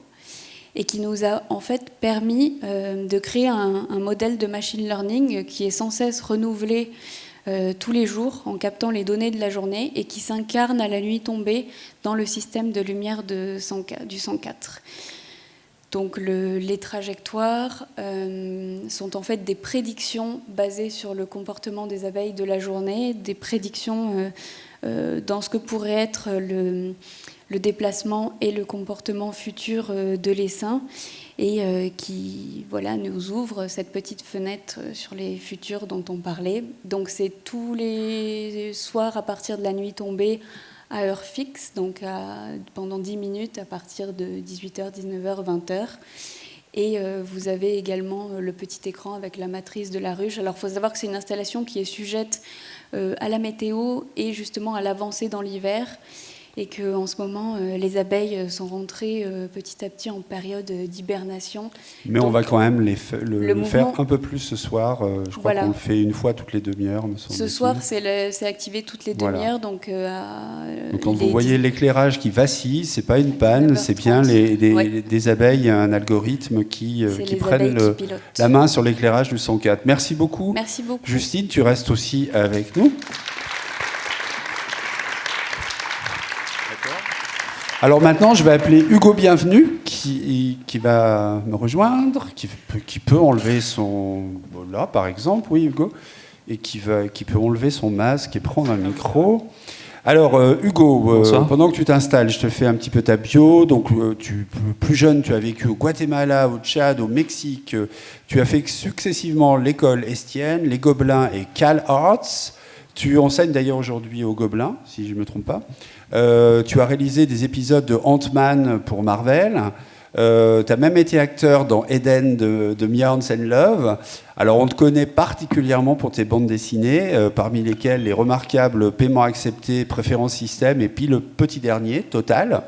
[SPEAKER 3] Et qui nous a en fait permis de créer un modèle de machine learning qui est sans cesse renouvelé tous les jours en captant les données de la journée et qui s'incarne à la nuit tombée dans le système de lumière du 104. Donc les trajectoires sont en fait des prédictions basées sur le comportement des abeilles de la journée, des prédictions dans ce que pourrait être le déplacement et le comportement futur de l'essaim, et qui nous ouvre cette petite fenêtre sur les futurs dont on parlait. Donc c'est tous les soirs à partir de la nuit tombée à heure fixe, donc pendant 10 minutes à partir de 18h, 19h, 20h. Et vous avez également le petit écran avec la matrice de la ruche. Alors il faut savoir que c'est une installation qui est sujette à la météo et justement à l'avancée dans l'hiver, et qu'en ce moment, les abeilles sont rentrées petit à petit en période d'hibernation.
[SPEAKER 1] Mais donc, on va quand même le faire un peu plus ce soir. Je crois qu'on le fait une fois toutes les demi-heures, me semble-t-il.
[SPEAKER 3] Ce soir, c'est activé toutes les demi-heures. Donc
[SPEAKER 1] quand vous voyez l'éclairage qui vacille, ce n'est pas une panne, c'est bien des abeilles, un algorithme qui prennent la main sur l'éclairage du 104. Merci beaucoup.
[SPEAKER 3] Merci beaucoup.
[SPEAKER 1] Justine, tu restes aussi avec nous. Alors maintenant, je vais appeler Hugo Bienvenu, qui va me rejoindre, qui peut enlever son... Là, par exemple, oui, Hugo, et qui peut enlever son masque et prendre un micro. Alors, Hugo, pendant que tu t'installes, je te fais un petit peu ta bio. Donc, plus jeune, tu as vécu au Guatemala, au Tchad, au Mexique. Tu as fait successivement l'école Estienne, les Gobelins et Cal Arts. Tu enseignes d'ailleurs aujourd'hui aux Gobelins, si je ne me trompe pas. Tu as réalisé des épisodes de Ant-Man pour Marvel. Tu as même été acteur dans Eden de Meow and Love. Alors, on te connaît particulièrement pour tes bandes dessinées, parmi lesquelles les remarquables Paiement accepté, Préférence système et puis le petit dernier, Total.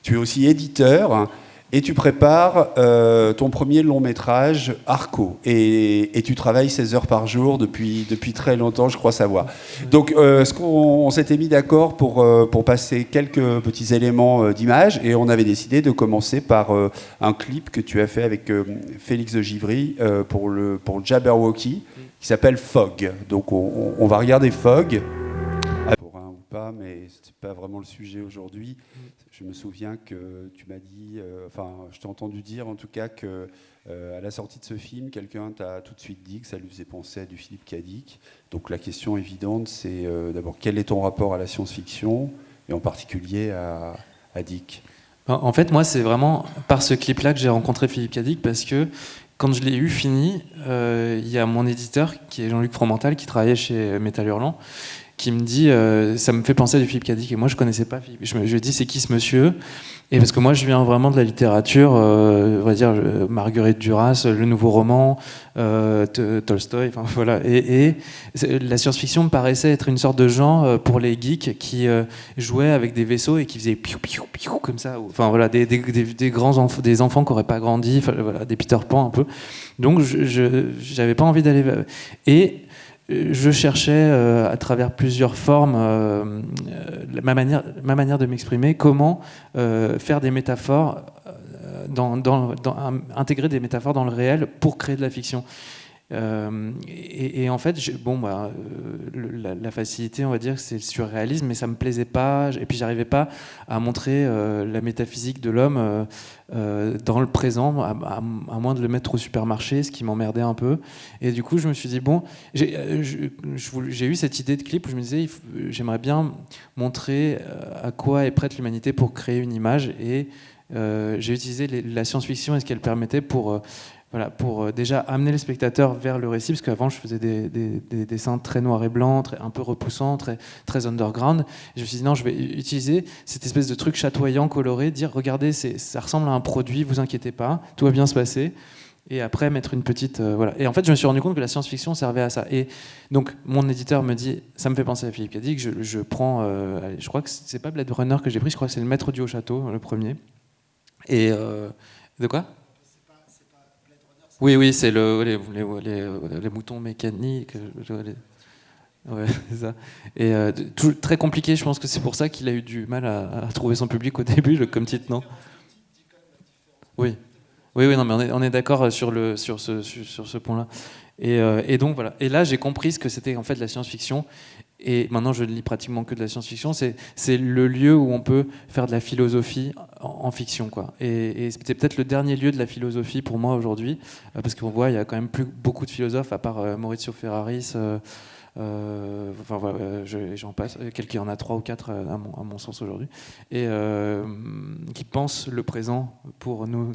[SPEAKER 1] Tu es aussi éditeur. Et tu prépares ton premier long métrage, Arco. Et tu travailles 16 heures par jour depuis très longtemps, je crois savoir. Donc, on s'était mis d'accord pour passer quelques petits éléments d'image. Et on avait décidé de commencer par un clip que tu as fait avec Félix de Givry pour le Jabberwocky, qui s'appelle Fog. Donc, on va regarder Fog. Pour un ou pas, mais ce n'est pas vraiment le sujet aujourd'hui. Je me souviens que tu m'as dit, je t'ai entendu dire en tout cas que à la sortie de ce film, quelqu'un t'a tout de suite dit que ça lui faisait penser à du Philippe Cadic. Donc la question évidente, c'est d'abord quel est ton rapport à la science-fiction et en particulier à Dick ?
[SPEAKER 6] En fait, moi, c'est vraiment par ce clip-là que j'ai rencontré Philippe Cadic, parce que quand je l'ai eu fini, il y a mon éditeur qui est Jean-Luc Fromental, qui travaillait chez Métal Hurlant, qui me dit ça me fait penser à du Philippe Cadic, et moi je connaissais pas Philippe. Je lui ai dit c'est qui ce monsieur, et parce que moi je viens vraiment de la littérature, on va dire Marguerite Duras, le nouveau roman, Tolstoï, enfin voilà, et la science-fiction me paraissait être une sorte de genre pour les geeks qui jouaient avec des vaisseaux et qui faisaient piou piou piou comme ça, enfin voilà, des grands enfants, des enfants qui n'auraient pas grandi, voilà, des Peter Pan un peu. Donc j'avais pas envie d'aller, et je cherchais à travers plusieurs formes ma manière de m'exprimer, comment faire des métaphores, intégrer des métaphores dans le réel pour créer de la fiction. Et en fait, la facilité, on va dire, c'est le surréalisme, mais ça me plaisait pas. Et puis, j'arrivais pas à montrer la métaphysique de l'homme dans le présent, à moins de le mettre au supermarché, ce qui m'emmerdait un peu. Et du coup, je me suis dit j'ai eu cette idée de clip où je me disais, j'aimerais bien montrer à quoi est prête l'humanité pour créer une image. Et j'ai utilisé la science-fiction et ce qu'elle permettait pour voilà, pour déjà amener les spectateurs vers le récit, parce qu'avant je faisais des dessins très noirs et blancs, un peu repoussants, très underground. Et je me suis dit non, je vais utiliser cette espèce de truc chatoyant, coloré, dire regardez, ça ressemble à un produit, vous inquiétez pas, tout va bien se passer. Et après mettre une petite voilà. Et en fait je me suis rendu compte que la science-fiction servait à ça. Et donc mon éditeur me dit, ça me fait penser à Philippe Cadic, je prends, allez, je crois que c'est pas Blade Runner que j'ai pris, je crois que c'est Le Maître du Haut Château, le premier. Et de quoi? Oui, c'est les moutons mécaniques. Ouais, c'est ça. Et très compliqué, je pense que c'est pour ça qu'il a eu du mal à trouver son public au début, comme titre, non? Oui. Oui, non, mais on est d'accord sur ce point-là. Et donc voilà. Et là, j'ai compris ce que c'était en fait de la science-fiction. Et maintenant, je ne lis pratiquement que de la science-fiction. C'est le lieu où on peut faire de la philosophie en fiction, quoi. Et c'était peut-être le dernier lieu de la philosophie pour moi aujourd'hui, parce qu'on voit, il y a quand même plus beaucoup de philosophes, à part Maurizio Ferraris. Enfin voilà, j'en passe. Il y en a 3 ou 4 à mon sens aujourd'hui, et qui pensent le présent pour nous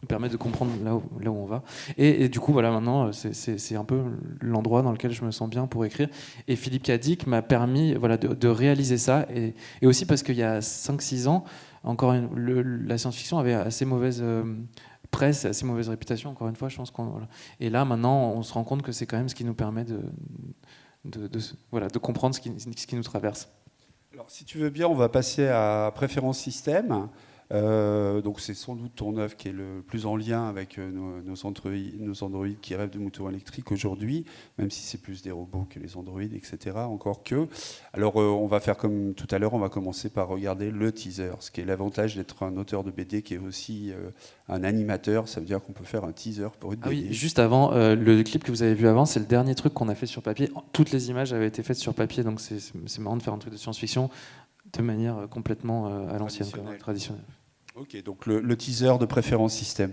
[SPEAKER 6] permettre de comprendre là où on va. Et du coup, voilà, maintenant, c'est un peu l'endroit dans lequel je me sens bien pour écrire. Et Philippe Cadic m'a permis voilà, de réaliser ça. Et aussi parce qu'il y a 5-6 ans, la science-fiction avait assez mauvaise presse, assez mauvaise réputation, encore une fois, je pense voilà. Et là, maintenant, on se rend compte que c'est quand même ce qui nous permet de comprendre ce qui nous traverse.
[SPEAKER 1] Alors, si tu veux bien, on va passer à Préférence Système. Donc c'est sans doute ton œuvre qui est le plus en lien avec nos androïdes qui rêvent de moutons électriques aujourd'hui, même si c'est plus des robots que les androïdes, etc. Encore que. Alors on va faire comme tout à l'heure, on va commencer par regarder le teaser, ce qui est l'avantage d'être un auteur de BD qui est aussi un animateur. Ça veut dire qu'on peut faire un teaser pour une BD.
[SPEAKER 6] Oui, juste avant, le clip que vous avez vu avant, c'est le dernier truc qu'on a fait sur papier. Toutes les images avaient été faites sur papier, donc c'est marrant de faire un truc de science-fiction de manière complètement à l'ancienne, traditionnelle.
[SPEAKER 1] Ok, donc le teaser de Préférence Système.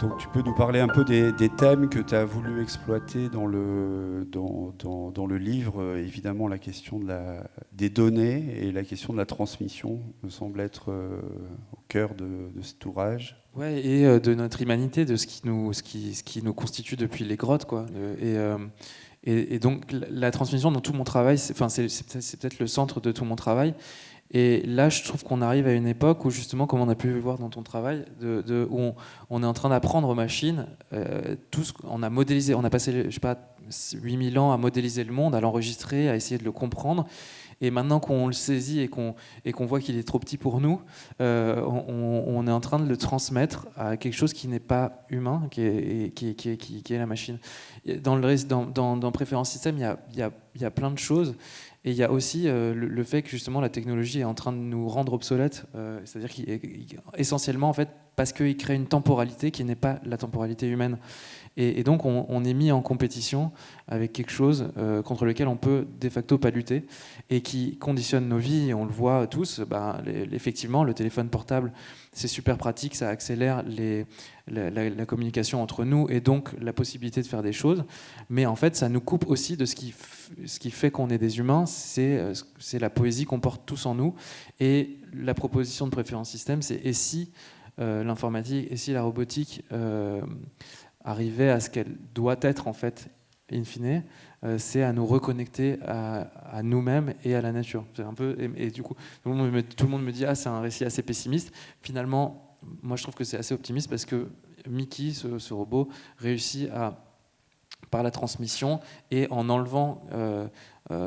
[SPEAKER 1] Donc tu peux nous parler un peu des thèmes que tu as voulu exploiter dans le livre. Évidemment, la question des données et la question de la transmission me semble être au cœur de cet ouvrage.
[SPEAKER 6] Ouais, et de notre humanité, de ce qui nous constitue depuis les grottes, quoi. Et donc la transmission dans tout mon travail, c'est peut-être le centre de tout mon travail. Et là, je trouve qu'on arrive à une époque où, justement, comme on a pu le voir dans ton travail, où on est en train d'apprendre aux machines. On a modélisé, on a passé, je sais pas, 8000 ans à modéliser le monde, à l'enregistrer, à essayer de le comprendre. Et maintenant qu'on le saisit et qu'on voit qu'il est trop petit pour nous, on est en train de le transmettre à quelque chose qui n'est pas humain, qui est la machine. Dans Préférence Système, il y a plein de choses. Et il y a aussi le fait que justement la technologie est en train de nous rendre obsolètes. C'est-à-dire qu'essentiellement, en fait, parce qu'il crée une temporalité qui n'est pas la temporalité humaine. Et donc on est mis en compétition avec quelque chose contre lequel on peut de facto pas lutter et qui conditionne nos vies. Et on le voit tous, effectivement, le téléphone portable, c'est super pratique, ça accélère la communication entre nous et donc la possibilité de faire des choses. Mais en fait, ça nous coupe aussi de ce qui fait qu'on est des humains, c'est la poésie qu'on porte tous en nous. Et la proposition de Préférence Système, c'est et si l'informatique, et si la robotique arrivait à ce qu'elle doit être en fait, in fine, c'est à nous reconnecter à nous-mêmes et à la nature. C'est un peu, et du coup, tout le monde me dit c'est un récit assez pessimiste. Finalement, moi je trouve que c'est assez optimiste parce que Mickey, ce robot, réussit par la transmission et en enlevant,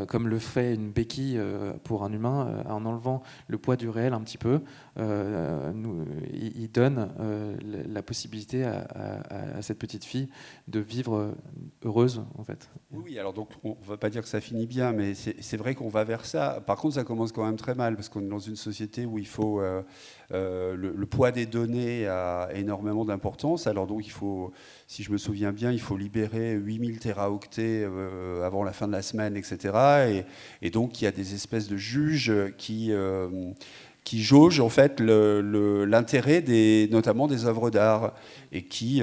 [SPEAKER 6] comme le fait une béquille pour un humain, en enlevant le poids du réel un petit peu, il donne la possibilité à cette petite fille de vivre heureuse, en fait.
[SPEAKER 1] Oui, alors donc on ne va pas dire que ça finit bien, mais c'est vrai qu'on va vers ça. Par contre, ça commence quand même très mal, parce qu'on est dans une société où il faut... le poids des données a énormément d'importance. Alors donc il faut, si je me souviens bien, il faut libérer 8000 téraoctets avant la fin de la semaine, etc. Et donc il y a des espèces de juges qui jaugent en fait l'intérêt notamment des œuvres d'art et qui,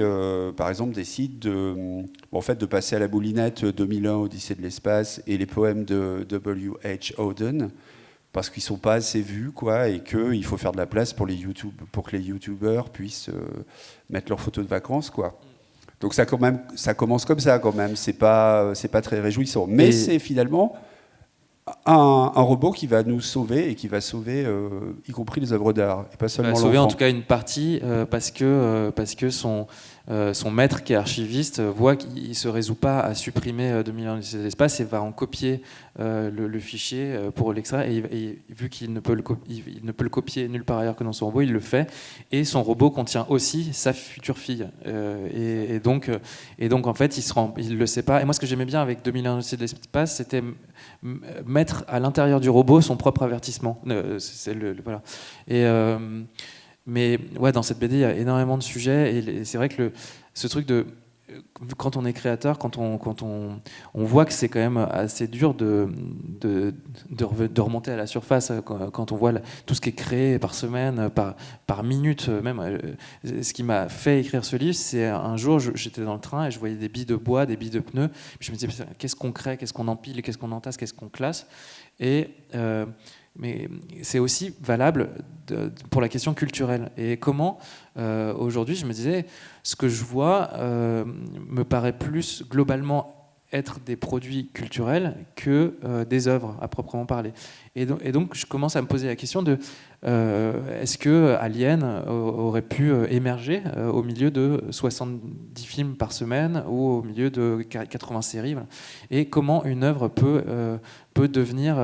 [SPEAKER 1] par exemple, décident de passer à la moulinette 2001, Odyssée de l'espace et les poèmes de W.H. Auden, parce qu'ils ne sont pas assez vus, quoi, et qu'il faut faire de la place pour que les youtubeurs puissent mettre leurs photos de vacances, quoi. Donc ça commence comme ça, quand même. C'est pas très réjouissant. Mais c'est finalement un robot qui va nous sauver et qui va sauver, y compris les œuvres d'art, et pas seulement l'enfant.
[SPEAKER 6] Sauver en tout cas une partie, parce que son maître qui est archiviste voit qu'il ne se résout pas à supprimer 2000 ans de l'espace et va en copier le fichier pour l'extraire. Et vu qu'il ne peut le copier nulle part ailleurs que dans son robot, il le fait. Et son robot contient aussi sa future fille. Et donc en fait, il le sait pas. Et moi, ce que j'aimais bien avec 2000 ans de l'espace, c'était mettre à l'intérieur du robot son propre avertissement. Voilà. Mais ouais, dans cette BD, il y a énormément de sujets et c'est vrai que ce truc de quand on est créateur, quand on voit que c'est quand même assez dur de remonter à la surface quand on voit tout ce qui est créé par semaine, par minute même. Ce qui m'a fait écrire ce livre, c'est un jour, j'étais dans le train et je voyais des billes de bois, des billes de pneus. Puis je me disais, qu'est-ce qu'on crée, qu'est-ce qu'on empile, qu'est-ce qu'on entasse, qu'est-ce qu'on classe. Mais c'est aussi valable pour la question culturelle. Et comment, aujourd'hui, je me disais, ce que je vois me paraît plus globalement être des produits culturels que des œuvres à proprement parler. Et donc, je commence à me poser la question de est-ce que Alien aurait pu émerger au milieu de 70 films par semaine ou au milieu de 80 séries, voilà. Et comment une œuvre peut devenir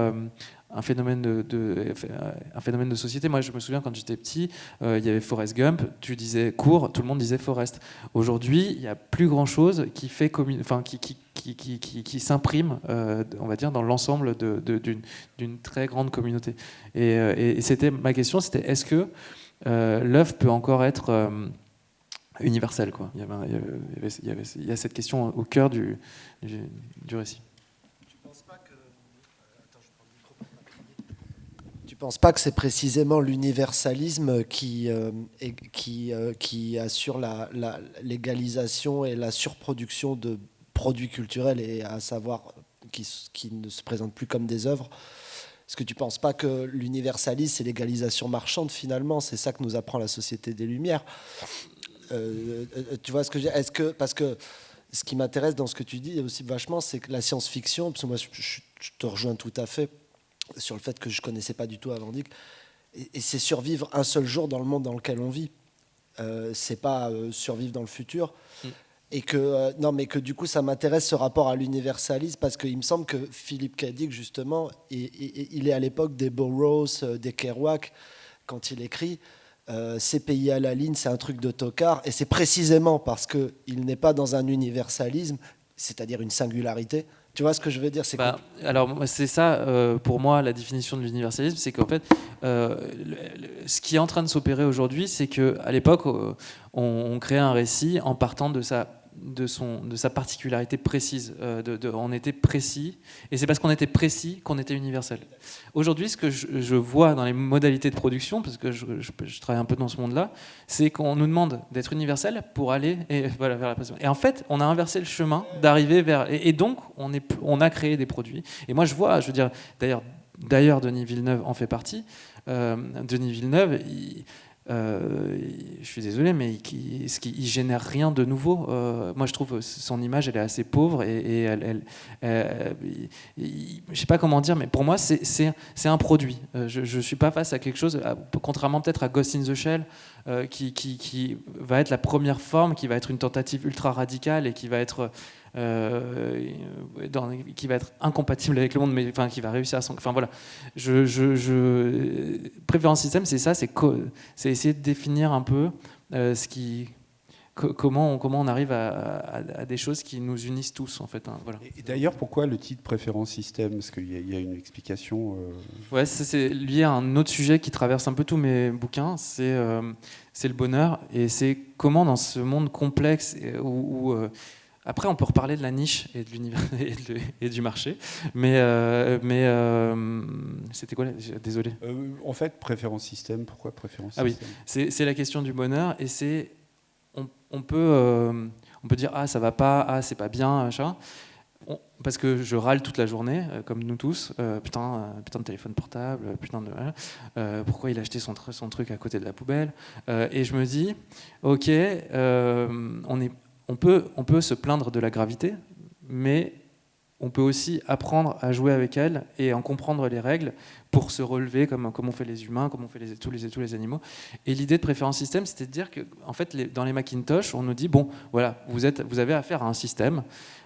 [SPEAKER 6] un phénomène de société. Moi, je me souviens quand j'étais petit, il y avait Forrest Gump. Tu disais cours, tout le monde disait Forrest. Aujourd'hui, il n'y a plus grand-chose qui fait qui s'imprime, on va dire, dans l'ensemble d'une très grande communauté. Et c'était ma question, c'était est-ce que l'œuvre peut encore être universelle, quoi. Il y a cette question au cœur du récit.
[SPEAKER 2] Je ne pense pas que c'est précisément l'universalisme qui assure la légalisation et la surproduction de produits culturels, et à savoir qui ne se présentent plus comme des œuvres. Est-ce que tu ne penses pas que l'universalisme, c'est l'égalisation marchande, finalement? C'est ça que nous apprend la Société des Lumières. Tu vois ce que je veux dire? Parce que ce qui m'intéresse dans ce que tu dis aussi vachement, c'est que la science-fiction, parce que moi je te rejoins tout à fait sur le fait que je ne connaissais pas du tout avant Dick, et c'est survivre un seul jour dans le monde dans lequel on vit. C'est pas survivre dans le futur. Et que, non, mais que du coup, ça m'intéresse ce rapport à l'universalisme, parce qu'il me semble que Philippe K. Dick, justement, il est à l'époque des Burroughs, des Kerouac, quand il écrit c'est payé à la ligne, c'est un truc de tocard. Et c'est précisément parce qu'il n'est pas dans un universalisme, c'est-à-dire une singularité, Tu vois ce que je veux dire?
[SPEAKER 6] Alors, c'est ça, pour moi, la définition de l'universalisme, c'est qu'en fait, ce qui est en train de s'opérer aujourd'hui, c'est qu'à l'époque, on crée un récit en partant de sa particularité précise. On était précis, et c'est parce qu'on était précis qu'on était universel. Aujourd'hui, ce que je vois dans les modalités de production, parce que je travaille un peu dans ce monde-là, c'est qu'on nous demande d'être universel pour aller vers la passion. Et en fait, on a inversé le chemin d'arriver vers... Et donc, on a créé des produits. Et moi, je veux dire, d'ailleurs, Denis Villeneuve en fait partie. Denis Villeneuve... je suis désolé, mais il génère rien de nouveau. Moi, je trouve son image, elle est assez pauvre et je sais pas comment dire, mais pour moi, c'est un produit. Je suis pas face à quelque chose, contrairement peut-être à Ghost in the Shell, qui va être la première forme, qui va être une tentative ultra radicale et qui va être incompatible avec le monde, mais enfin qui va réussir à enfin voilà. Préférence système, c'est ça, c'est essayer de définir un peu comment on arrive à des choses qui nous unissent tous en fait. Hein, voilà.
[SPEAKER 1] Et d'ailleurs, pourquoi le titre préférence système? Parce qu'il y a une explication.
[SPEAKER 6] Ouais, c'est lié à un autre sujet qui traverse un peu tous mes bouquins. C'est le bonheur, et c'est comment dans ce monde complexe où après, on peut reparler de la niche et de l'univers et du marché, mais c'était quoi? Désolé.
[SPEAKER 1] En fait, préférence système. Pourquoi préférence
[SPEAKER 6] système? Oui, c'est la question du bonheur, et on peut dire ça va pas, c'est pas bien, machin. Parce que je râle toute la journée, comme nous tous. Putain de téléphone portable, pourquoi il a acheté son truc à côté de la poubelle. Et je me dis, ok, on peut se plaindre de la gravité, mais on peut aussi apprendre à jouer avec elle et en comprendre les règles pour se relever, comme on fait les humains, comme on fait tous les animaux. Et l'idée de préférence système, c'était de dire que, en fait, dans les Macintosh, on nous dit bon, voilà, vous avez affaire à un système,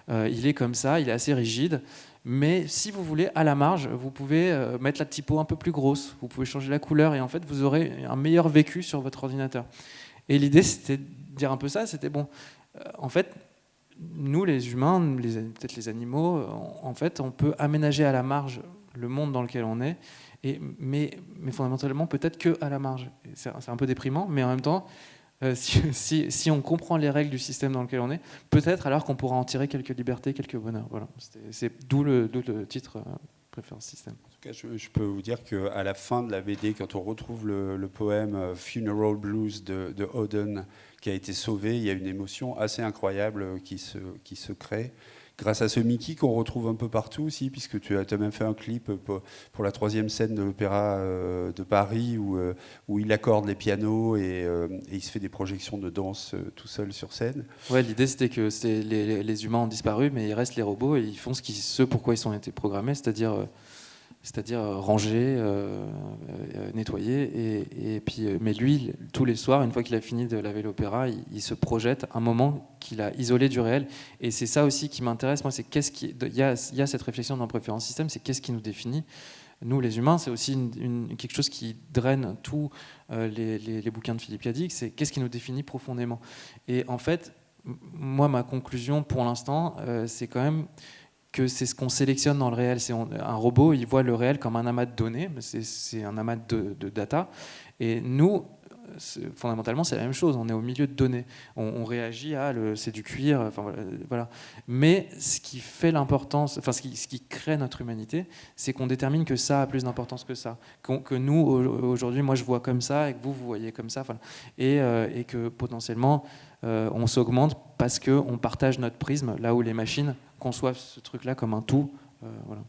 [SPEAKER 6] il est comme ça, il est assez rigide, mais si vous voulez, à la marge, vous pouvez mettre la typo un peu plus grosse, vous pouvez changer la couleur, et en fait, vous aurez un meilleur vécu sur votre ordinateur. Et l'idée, c'était de dire un peu ça, c'était bon. En fait, nous, les humains, peut-être les animaux, en fait, on peut aménager à la marge le monde dans lequel on est, mais fondamentalement, peut-être qu'à la marge. C'est un peu déprimant, mais en même temps, si on comprend les règles du système dans lequel on est, peut-être alors qu'on pourra en tirer quelques libertés, quelques bonheurs. Voilà. C'est d'où le titre préférence système.
[SPEAKER 1] En tout cas, je peux vous dire qu'à la fin de la BD, quand on retrouve le poème Funeral Blues de Auden, qui a été sauvé, il y a une émotion assez incroyable qui se crée grâce à ce Mickey qu'on retrouve un peu partout aussi, puisque tu as même fait un clip pour la 3e scène de l'Opéra de Paris où il accorde les pianos et il se fait des projections de danse tout seul sur scène.
[SPEAKER 6] Ouais, l'idée c'était que les humains ont disparu, mais il reste les robots et ils font ce pourquoi ils ont été programmés, c'est-à-dire ranger, nettoyer, et puis, mais lui, tous les soirs, une fois qu'il a fini de laver l'opéra, il se projette un moment qu'il a isolé du réel. Et c'est ça aussi qui m'intéresse, moi, c'est il y a cette réflexion dans Préférence Système, c'est qu'est-ce qui nous définit. Nous, les humains, c'est aussi quelque chose qui draine tous les bouquins de Philippe Cadic, c'est qu'est-ce qui nous définit profondément. Et en fait, moi, ma conclusion, pour l'instant, c'est quand même que c'est ce qu'on sélectionne dans le réel. Un robot, il voit le réel comme un amas de données, c'est un amas de data. Et nous, fondamentalement, c'est la même chose. On est au milieu de données. On réagit à c'est du cuir. Enfin, voilà. Mais ce qui fait l'importance, enfin, ce qui crée notre humanité, c'est qu'on détermine que ça a plus d'importance que ça. Que nous, aujourd'hui, moi, je vois comme ça et que vous voyez comme ça. Voilà. Et que potentiellement, on s'augmente parce qu'on partage notre prisme, là où les machines conçoivent ce truc-là comme un tout. Voilà.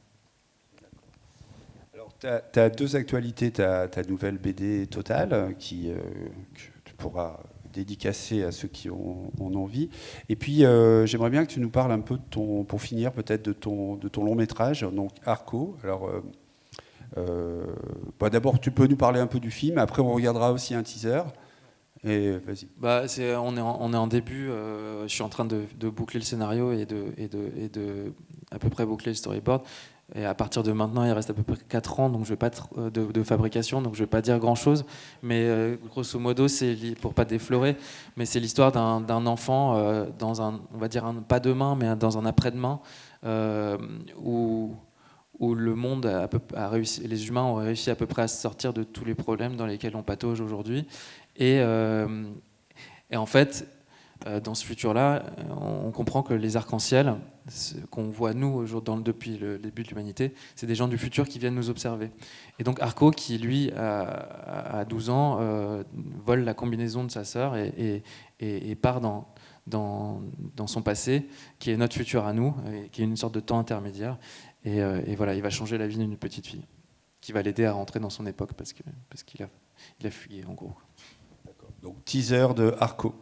[SPEAKER 1] Alors, tu as 2 actualités. Tu as ta nouvelle BD Total, que tu pourras dédicacer à ceux qui en ont envie. Et puis, j'aimerais bien que tu nous parles un peu, pour finir, peut-être de ton long métrage, donc Arco. Alors, d'abord, tu peux nous parler un peu du film. Après, on regardera aussi un teaser. Et vas-y.
[SPEAKER 6] On est en début. Je suis en train de boucler le scénario et de à peu près boucler le storyboard. Et à partir de maintenant, il reste à peu près 4 ans, donc je vais pas de fabrication, donc je vais pas dire grand-chose. Mais grosso modo, c'est pour pas déflorer, mais c'est l'histoire d'un enfant dans on va dire pas demain, mais dans un après-demain, où le monde a réussi, les humains ont réussi à peu près à se sortir de tous les problèmes dans lesquels on patauge aujourd'hui. Et en fait, dans ce futur-là, on comprend que les arcs-en-ciel, qu'on voit nous depuis le début de l'humanité, c'est des gens du futur qui viennent nous observer. Et donc Arco, qui lui à 12 ans, vole la combinaison de sa sœur et part dans son passé, qui est notre futur à nous, et qui est une sorte de temps intermédiaire. Et voilà, il va changer la vie d'une petite fille, qui va l'aider à rentrer dans son époque parce qu'il a fugué, en gros.
[SPEAKER 1] D'accord. Donc teaser de Arco.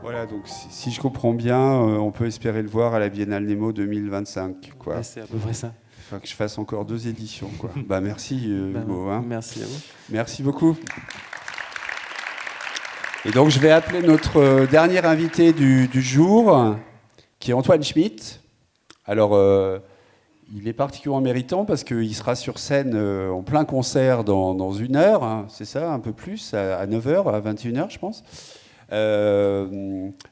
[SPEAKER 1] Voilà, donc si je comprends bien, on peut espérer le voir à la Biennale Nemo 2025. Quoi.
[SPEAKER 6] Ouais, c'est à peu près ça.
[SPEAKER 1] Il faut que je fasse encore 2 éditions. Quoi. Bah, merci Hugo. Hein.
[SPEAKER 6] Merci à vous.
[SPEAKER 1] Merci beaucoup. Et donc je vais appeler notre dernier invité du jour, qui est Antoine Schmitt. Alors, il est particulièrement méritant parce qu'il sera sur scène en plein concert dans 1 heure, hein, c'est ça, un peu plus, à 9h, à 21h, je pense.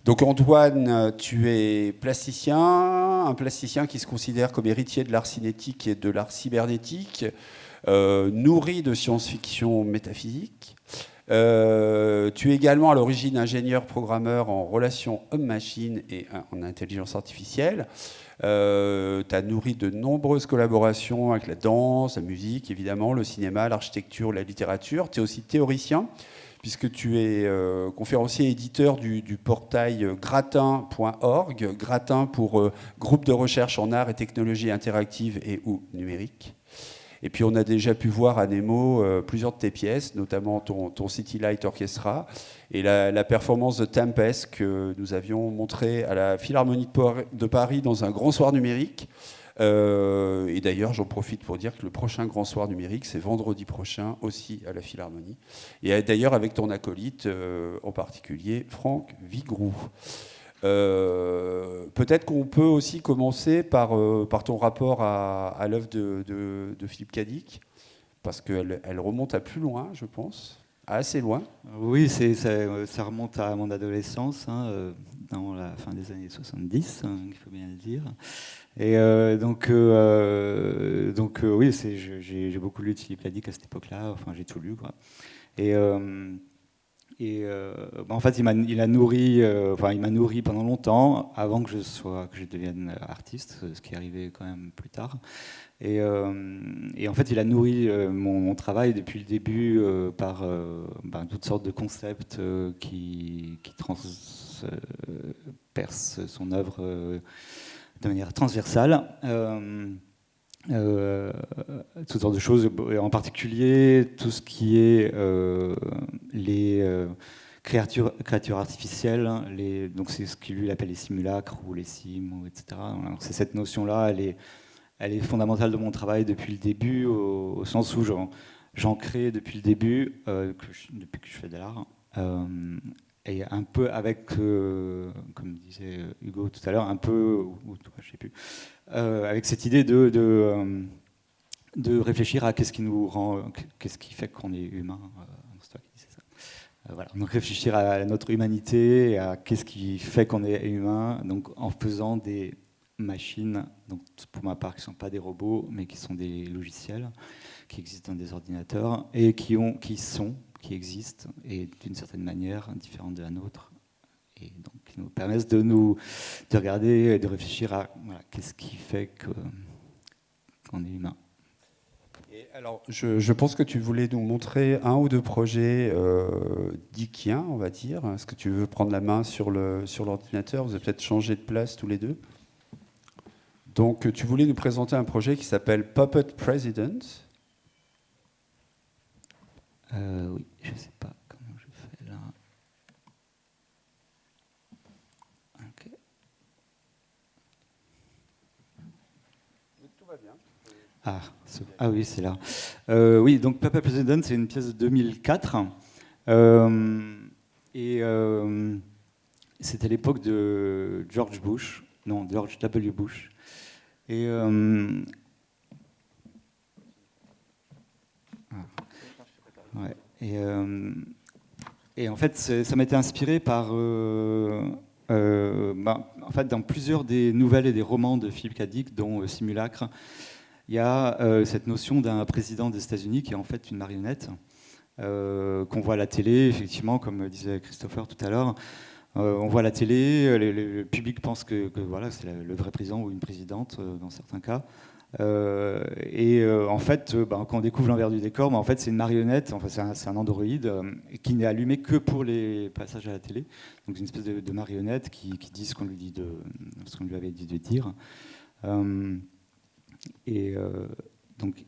[SPEAKER 1] Donc Antoine, tu es plasticien, un plasticien qui se considère comme héritier de l'art cinétique et de l'art cybernétique, nourri de science-fiction métaphysique. Tu es également à l'origine ingénieur-programmeur en relations homme-machine et en intelligence artificielle. Tu as nourri de nombreuses collaborations avec la danse, la musique, évidemment, le cinéma, l'architecture, la littérature. Tu es aussi théoricien, puisque tu es conférencier et éditeur du portail gratin.org, Gratin pour groupe de recherche en art et technologie interactive et ou numérique. Et puis on a déjà pu voir à Nemo plusieurs de tes pièces, notamment ton City Light Orchestra et la performance de Tempest que nous avions montrée à la Philharmonie de Paris dans un grand soir numérique. Et d'ailleurs, j'en profite pour dire que le prochain grand soir numérique, c'est vendredi prochain, aussi à la Philharmonie. Et d'ailleurs avec ton acolyte, en particulier Franck Vigroux. Peut-être qu'on peut aussi commencer par ton rapport à l'œuvre de Philippe Cadic, parce qu'elle remonte à plus loin, je pense, à assez loin.
[SPEAKER 7] Oui, ça remonte à mon adolescence, hein, dans la fin des années 70, hein, il faut bien le dire. Et oui, j'ai beaucoup lu Philippe Cadic à cette époque-là, enfin j'ai tout lu, quoi. En fait, il m'a nourri pendant longtemps, avant que je devienne artiste, ce qui est arrivé quand même plus tard. Et en fait, il a nourri mon travail depuis le début par toutes sortes de concepts qui transpercent son œuvre de manière transversale. Toutes sortes de choses, en particulier tout ce qui est les créatures artificielles, donc c'est ce qu'il lui appelle les simulacres ou les sims, etc. Alors c'est cette notion-là, elle est fondamentale de mon travail depuis le début, au sens où j'en crée depuis le début, depuis que je fais de l'art. Et un peu avec, comme disait Hugo tout à l'heure, un peu, ou toi, je sais plus, avec cette idée de réfléchir à qu'est-ce qui fait qu'on est humain. C'est toi qui disais ça. Voilà. Donc réfléchir à notre humanité, à qu'est-ce qui fait qu'on est humain, donc en faisant des machines, donc pour ma part qui ne sont pas des robots, mais qui sont des logiciels qui existent dans des ordinateurs et qui existent, et d'une certaine manière différente de la nôtre, et donc qui nous permettent de regarder et de réfléchir à voilà, qu'est-ce qui fait qu'on est humain.
[SPEAKER 1] Et alors, je pense que tu voulais nous montrer un ou deux projets dickiens, on va dire. Est-ce que tu veux prendre la main sur l'ordinateur? Vous avez peut-être changé de place tous les deux. Donc, tu voulais nous présenter un projet qui s'appelle Puppet President.
[SPEAKER 7] Oui, je ne sais pas comment je fais là. Ok.
[SPEAKER 1] Tout va bien.
[SPEAKER 7] Ah oui, c'est là. Oui, donc Puppet President, c'est une pièce de 2004. C'était l'époque de George W. Bush. Et ouais. Et en fait, ça m'était inspiré par, en fait, dans plusieurs des nouvelles et des romans de Philip K. Dick, dont Simulacre, il y a cette notion d'un président des États-Unis qui est en fait une marionnette qu'on voit à la télé, effectivement, comme disait Christopher tout à l'heure. On voit à la télé, le public pense que voilà, c'est le vrai président ou une présidente dans certains cas. En fait, quand on découvre l'envers du décor, en fait, c'est une marionnette, enfin, c'est un androïde qui n'est allumé que pour les passages à la télé. Donc, une espèce de marionnette qui dit ce qu'on lui avait dit de dire. Donc,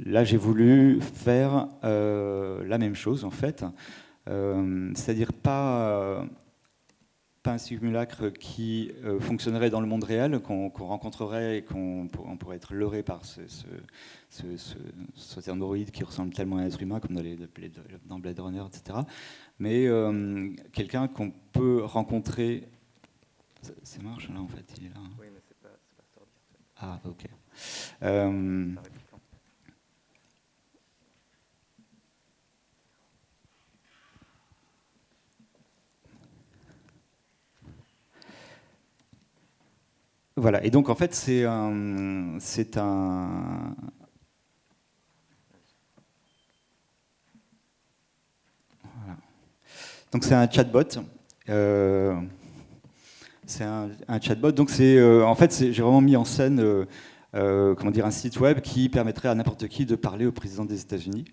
[SPEAKER 7] là, j'ai voulu faire la même chose, en fait. C'est-à-dire pas un simulacre qui fonctionnerait dans le monde réel, qu'on rencontrerait et qu'on pourrait être leurré par cet androïde qui ressemble tellement à un être humain, comme dans Blade Runner, etc. Mais quelqu'un qu'on peut rencontrer... Ça marche, là, en fait, il est là. Oui, mais c'est pas Ah, ok. Voilà, et donc en fait c'est un voilà. Donc c'est un chatbot. C'est un chatbot. Donc en fait j'ai vraiment mis en scène comment dire, un site web qui permettrait à n'importe qui de parler au président des États-Unis.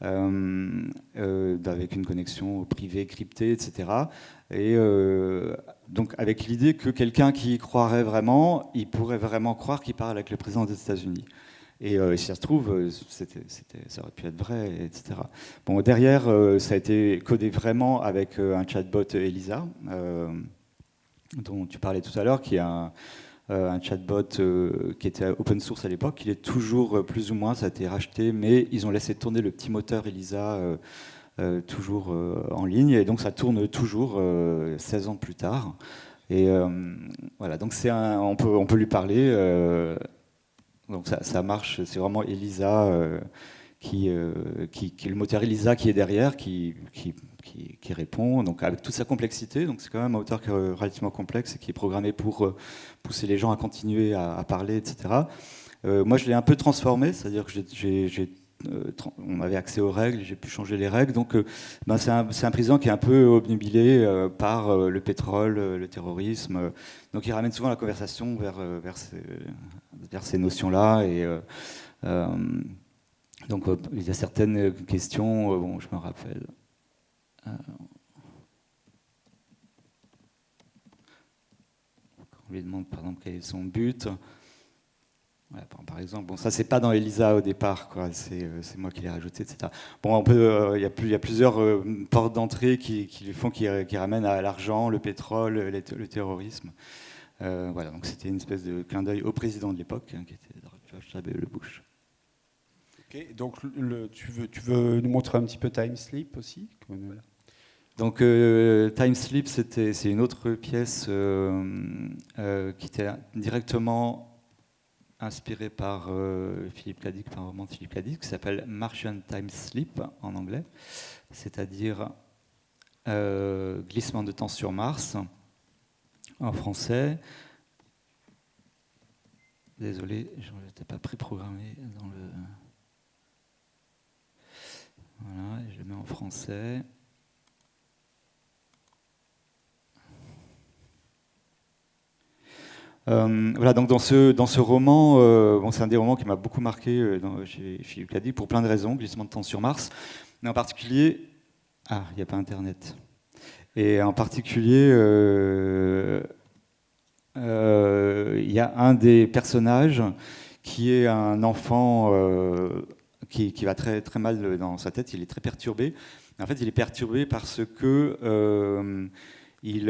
[SPEAKER 7] Avec une connexion privée, cryptée, etc. Et donc avec l'idée que quelqu'un qui y croirait vraiment, il pourrait vraiment croire qu'il parle avec le président des États-Unis. Et si ça se trouve, ça aurait pu être vrai, etc. Bon, derrière, ça a été codé vraiment avec un chatbot Elisa, dont tu parlais tout à l'heure, qui est un chatbot qui était open source à l'époque. Il est toujours plus ou moins, ça a été racheté, mais ils ont laissé tourner le petit moteur Elisa toujours en ligne, et donc ça tourne toujours 16 ans plus tard. Et voilà, donc on peut lui parler. Donc ça marche, c'est vraiment Elisa qui le moteur Elisa qui est derrière, qui répond, donc avec toute sa complexité. Donc c'est quand même un moteur qui est relativement complexe et qui est programmé pour pousser les gens à continuer à parler, etc. Moi, je l'ai un peu transformé, c'est-à-dire que on avait accès aux règles, j'ai pu changer les règles. Donc c'est un président qui est un peu obnubilé par le pétrole, le terrorisme. Donc il ramène souvent la conversation vers ces notions-là. Et donc il y a certaines questions, bon, je me rappelle. On lui demande par exemple quel est son but. Voilà, par exemple, bon, ça c'est pas dans Elisa au départ, quoi. C'est moi qui l'ai rajouté, etc. Bon, il y a plusieurs portes d'entrée qui ramènent à l'argent, le pétrole, le terrorisme. Voilà, donc c'était une espèce de clin d'œil au président de l'époque, qui était George W. Bush.
[SPEAKER 1] Ok, donc tu veux nous montrer un petit peu Time Sleep aussi? Voilà.
[SPEAKER 7] Donc Time Sleep, c'est une autre pièce qui était directement inspirée par Philip K. Dick, par un roman de Philip K. Dick, qui s'appelle Martian Time Sleep en anglais, c'est-à-dire glissement de temps sur Mars en français. Désolé, je n'étais pas préprogrammé dans le... Voilà, je le mets en français. Voilà, donc dans ce roman, bon, c'est un des romans qui m'a beaucoup marqué chez Philippe Cadic pour plein de raisons, Glissement de temps sur Mars, mais en particulier, il n'y a pas Internet. Et en particulier, il y a un des personnages qui est un enfant qui va très, très mal dans sa tête, il est très perturbé. En fait, il est perturbé parce que il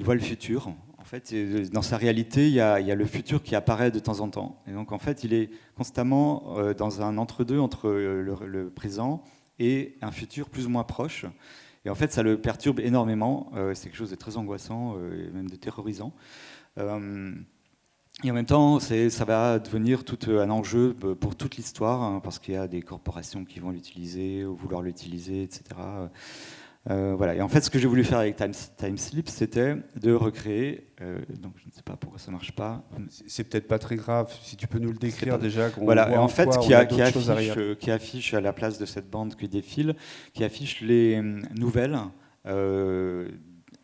[SPEAKER 7] voit le futur. En fait, dans sa réalité, il y a le futur qui apparaît de temps en temps. Et donc, en fait, il est constamment dans un entre-deux entre le présent et un futur plus ou moins proche. Et en fait, ça le perturbe énormément. C'est quelque chose de très angoissant et même de terrorisant. Et en même temps, ça va devenir tout un enjeu pour toute l'histoire, hein, parce qu'il y a des corporations qui vont l'utiliser ou vouloir l'utiliser, etc. Voilà. Et en fait, ce que j'ai voulu faire avec Time Slip, c'était de recréer. Donc, je ne sais pas pourquoi ça marche pas.
[SPEAKER 1] C'est peut-être pas très grave. Si tu peux nous le décrire déjà.
[SPEAKER 7] Voilà. Et en fait, qui affiche à la place de cette bande qui défile, qui affiche les nouvelles,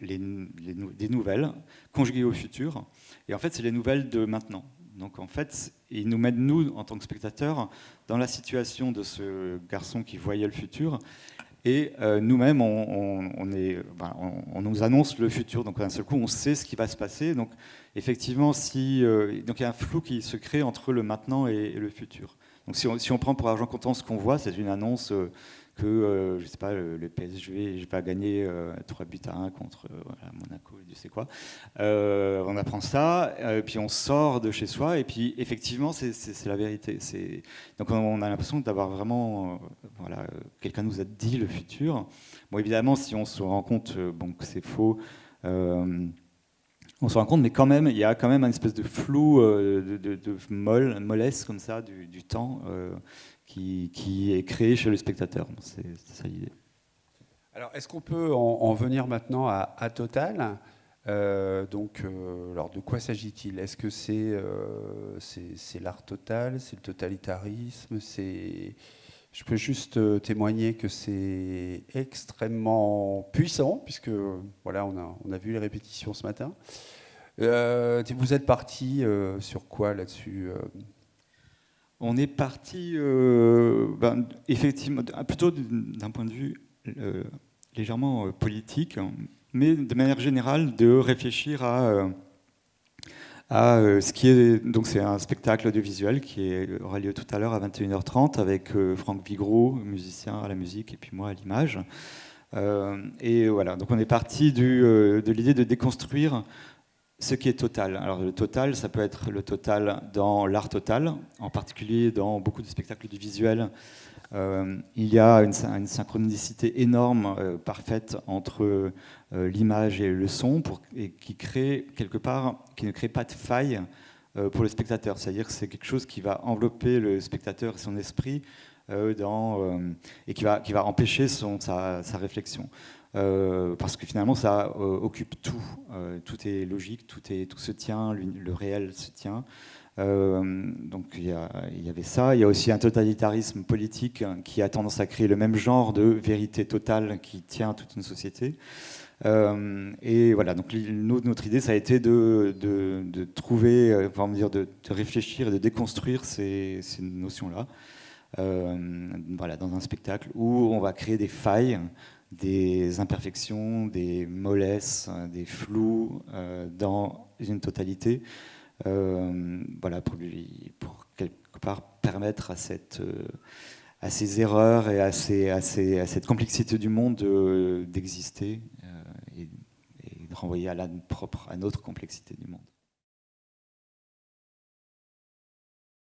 [SPEAKER 7] des nouvelles conjuguées au futur. Et en fait, c'est les nouvelles de maintenant. Donc, en fait, ils nous mettent, nous, en tant que spectateurs, dans la situation de ce garçon qui voyait le futur. Et nous-mêmes, on nous annonce le futur. Donc d'un seul coup, on sait ce qui va se passer. Donc effectivement, donc il y a un flou qui se crée entre le maintenant et le futur. Donc si on prend pour argent comptant ce qu'on voit, c'est une annonce que je sais pas, le PSG va gagner 3-1 contre Monaco, je sais quoi. On apprend ça, puis on sort de chez soi, et puis effectivement, c'est la vérité. Donc on a l'impression d'avoir vraiment, quelqu'un nous a dit le futur. Bon, évidemment, si on se rend compte que c'est faux, on se rend compte, mais quand même, il y a quand même une espèce de flou, de mollesse comme ça du temps. Qui est créé chez le spectateur. C'est ça l'idée.
[SPEAKER 1] Alors, est-ce qu'on peut en venir maintenant à Total ? Alors, de quoi s'agit-il ? Est-ce que c'est l'art total ? C'est le totalitarisme ? Je peux juste témoigner que c'est extrêmement puissant, puisque voilà, on a vu les répétitions ce matin. Vous êtes parti sur quoi là-dessus ?
[SPEAKER 7] On est parti, effectivement, plutôt d'un point de vue légèrement politique, mais de manière générale, de réfléchir à ce qui est. Donc, c'est un spectacle audiovisuel qui aura lieu tout à l'heure à 21h30 avec Franck Vigreault, musicien à la musique, et puis moi à l'image. Et voilà, donc on est parti de l'idée de déconstruire ce qui est total. Alors le total, ça peut être le total dans l'art total, en particulier dans beaucoup de spectacles audiovisuels. Il y a une synchronicité énorme, parfaite entre l'image et le son, et qui crée quelque part, qui ne crée pas de faille pour le spectateur. C'est-à-dire que c'est quelque chose qui va envelopper le spectateur et son esprit et qui va empêcher sa réflexion. Parce que finalement ça occupe tout, tout est logique, tout se tient, le réel se tient. Donc il y avait ça, il y a aussi un totalitarisme politique qui a tendance à créer le même genre de vérité totale qui tient toute une société. Et voilà, donc notre idée ça a été de trouver, de réfléchir et de déconstruire ces notions-là. Voilà, dans un spectacle où on va créer des failles, des imperfections, des mollesses, des flous dans une totalité, voilà, pour quelque part permettre à ces erreurs et à cette complexité du monde d'exister et de renvoyer à notre complexité du monde.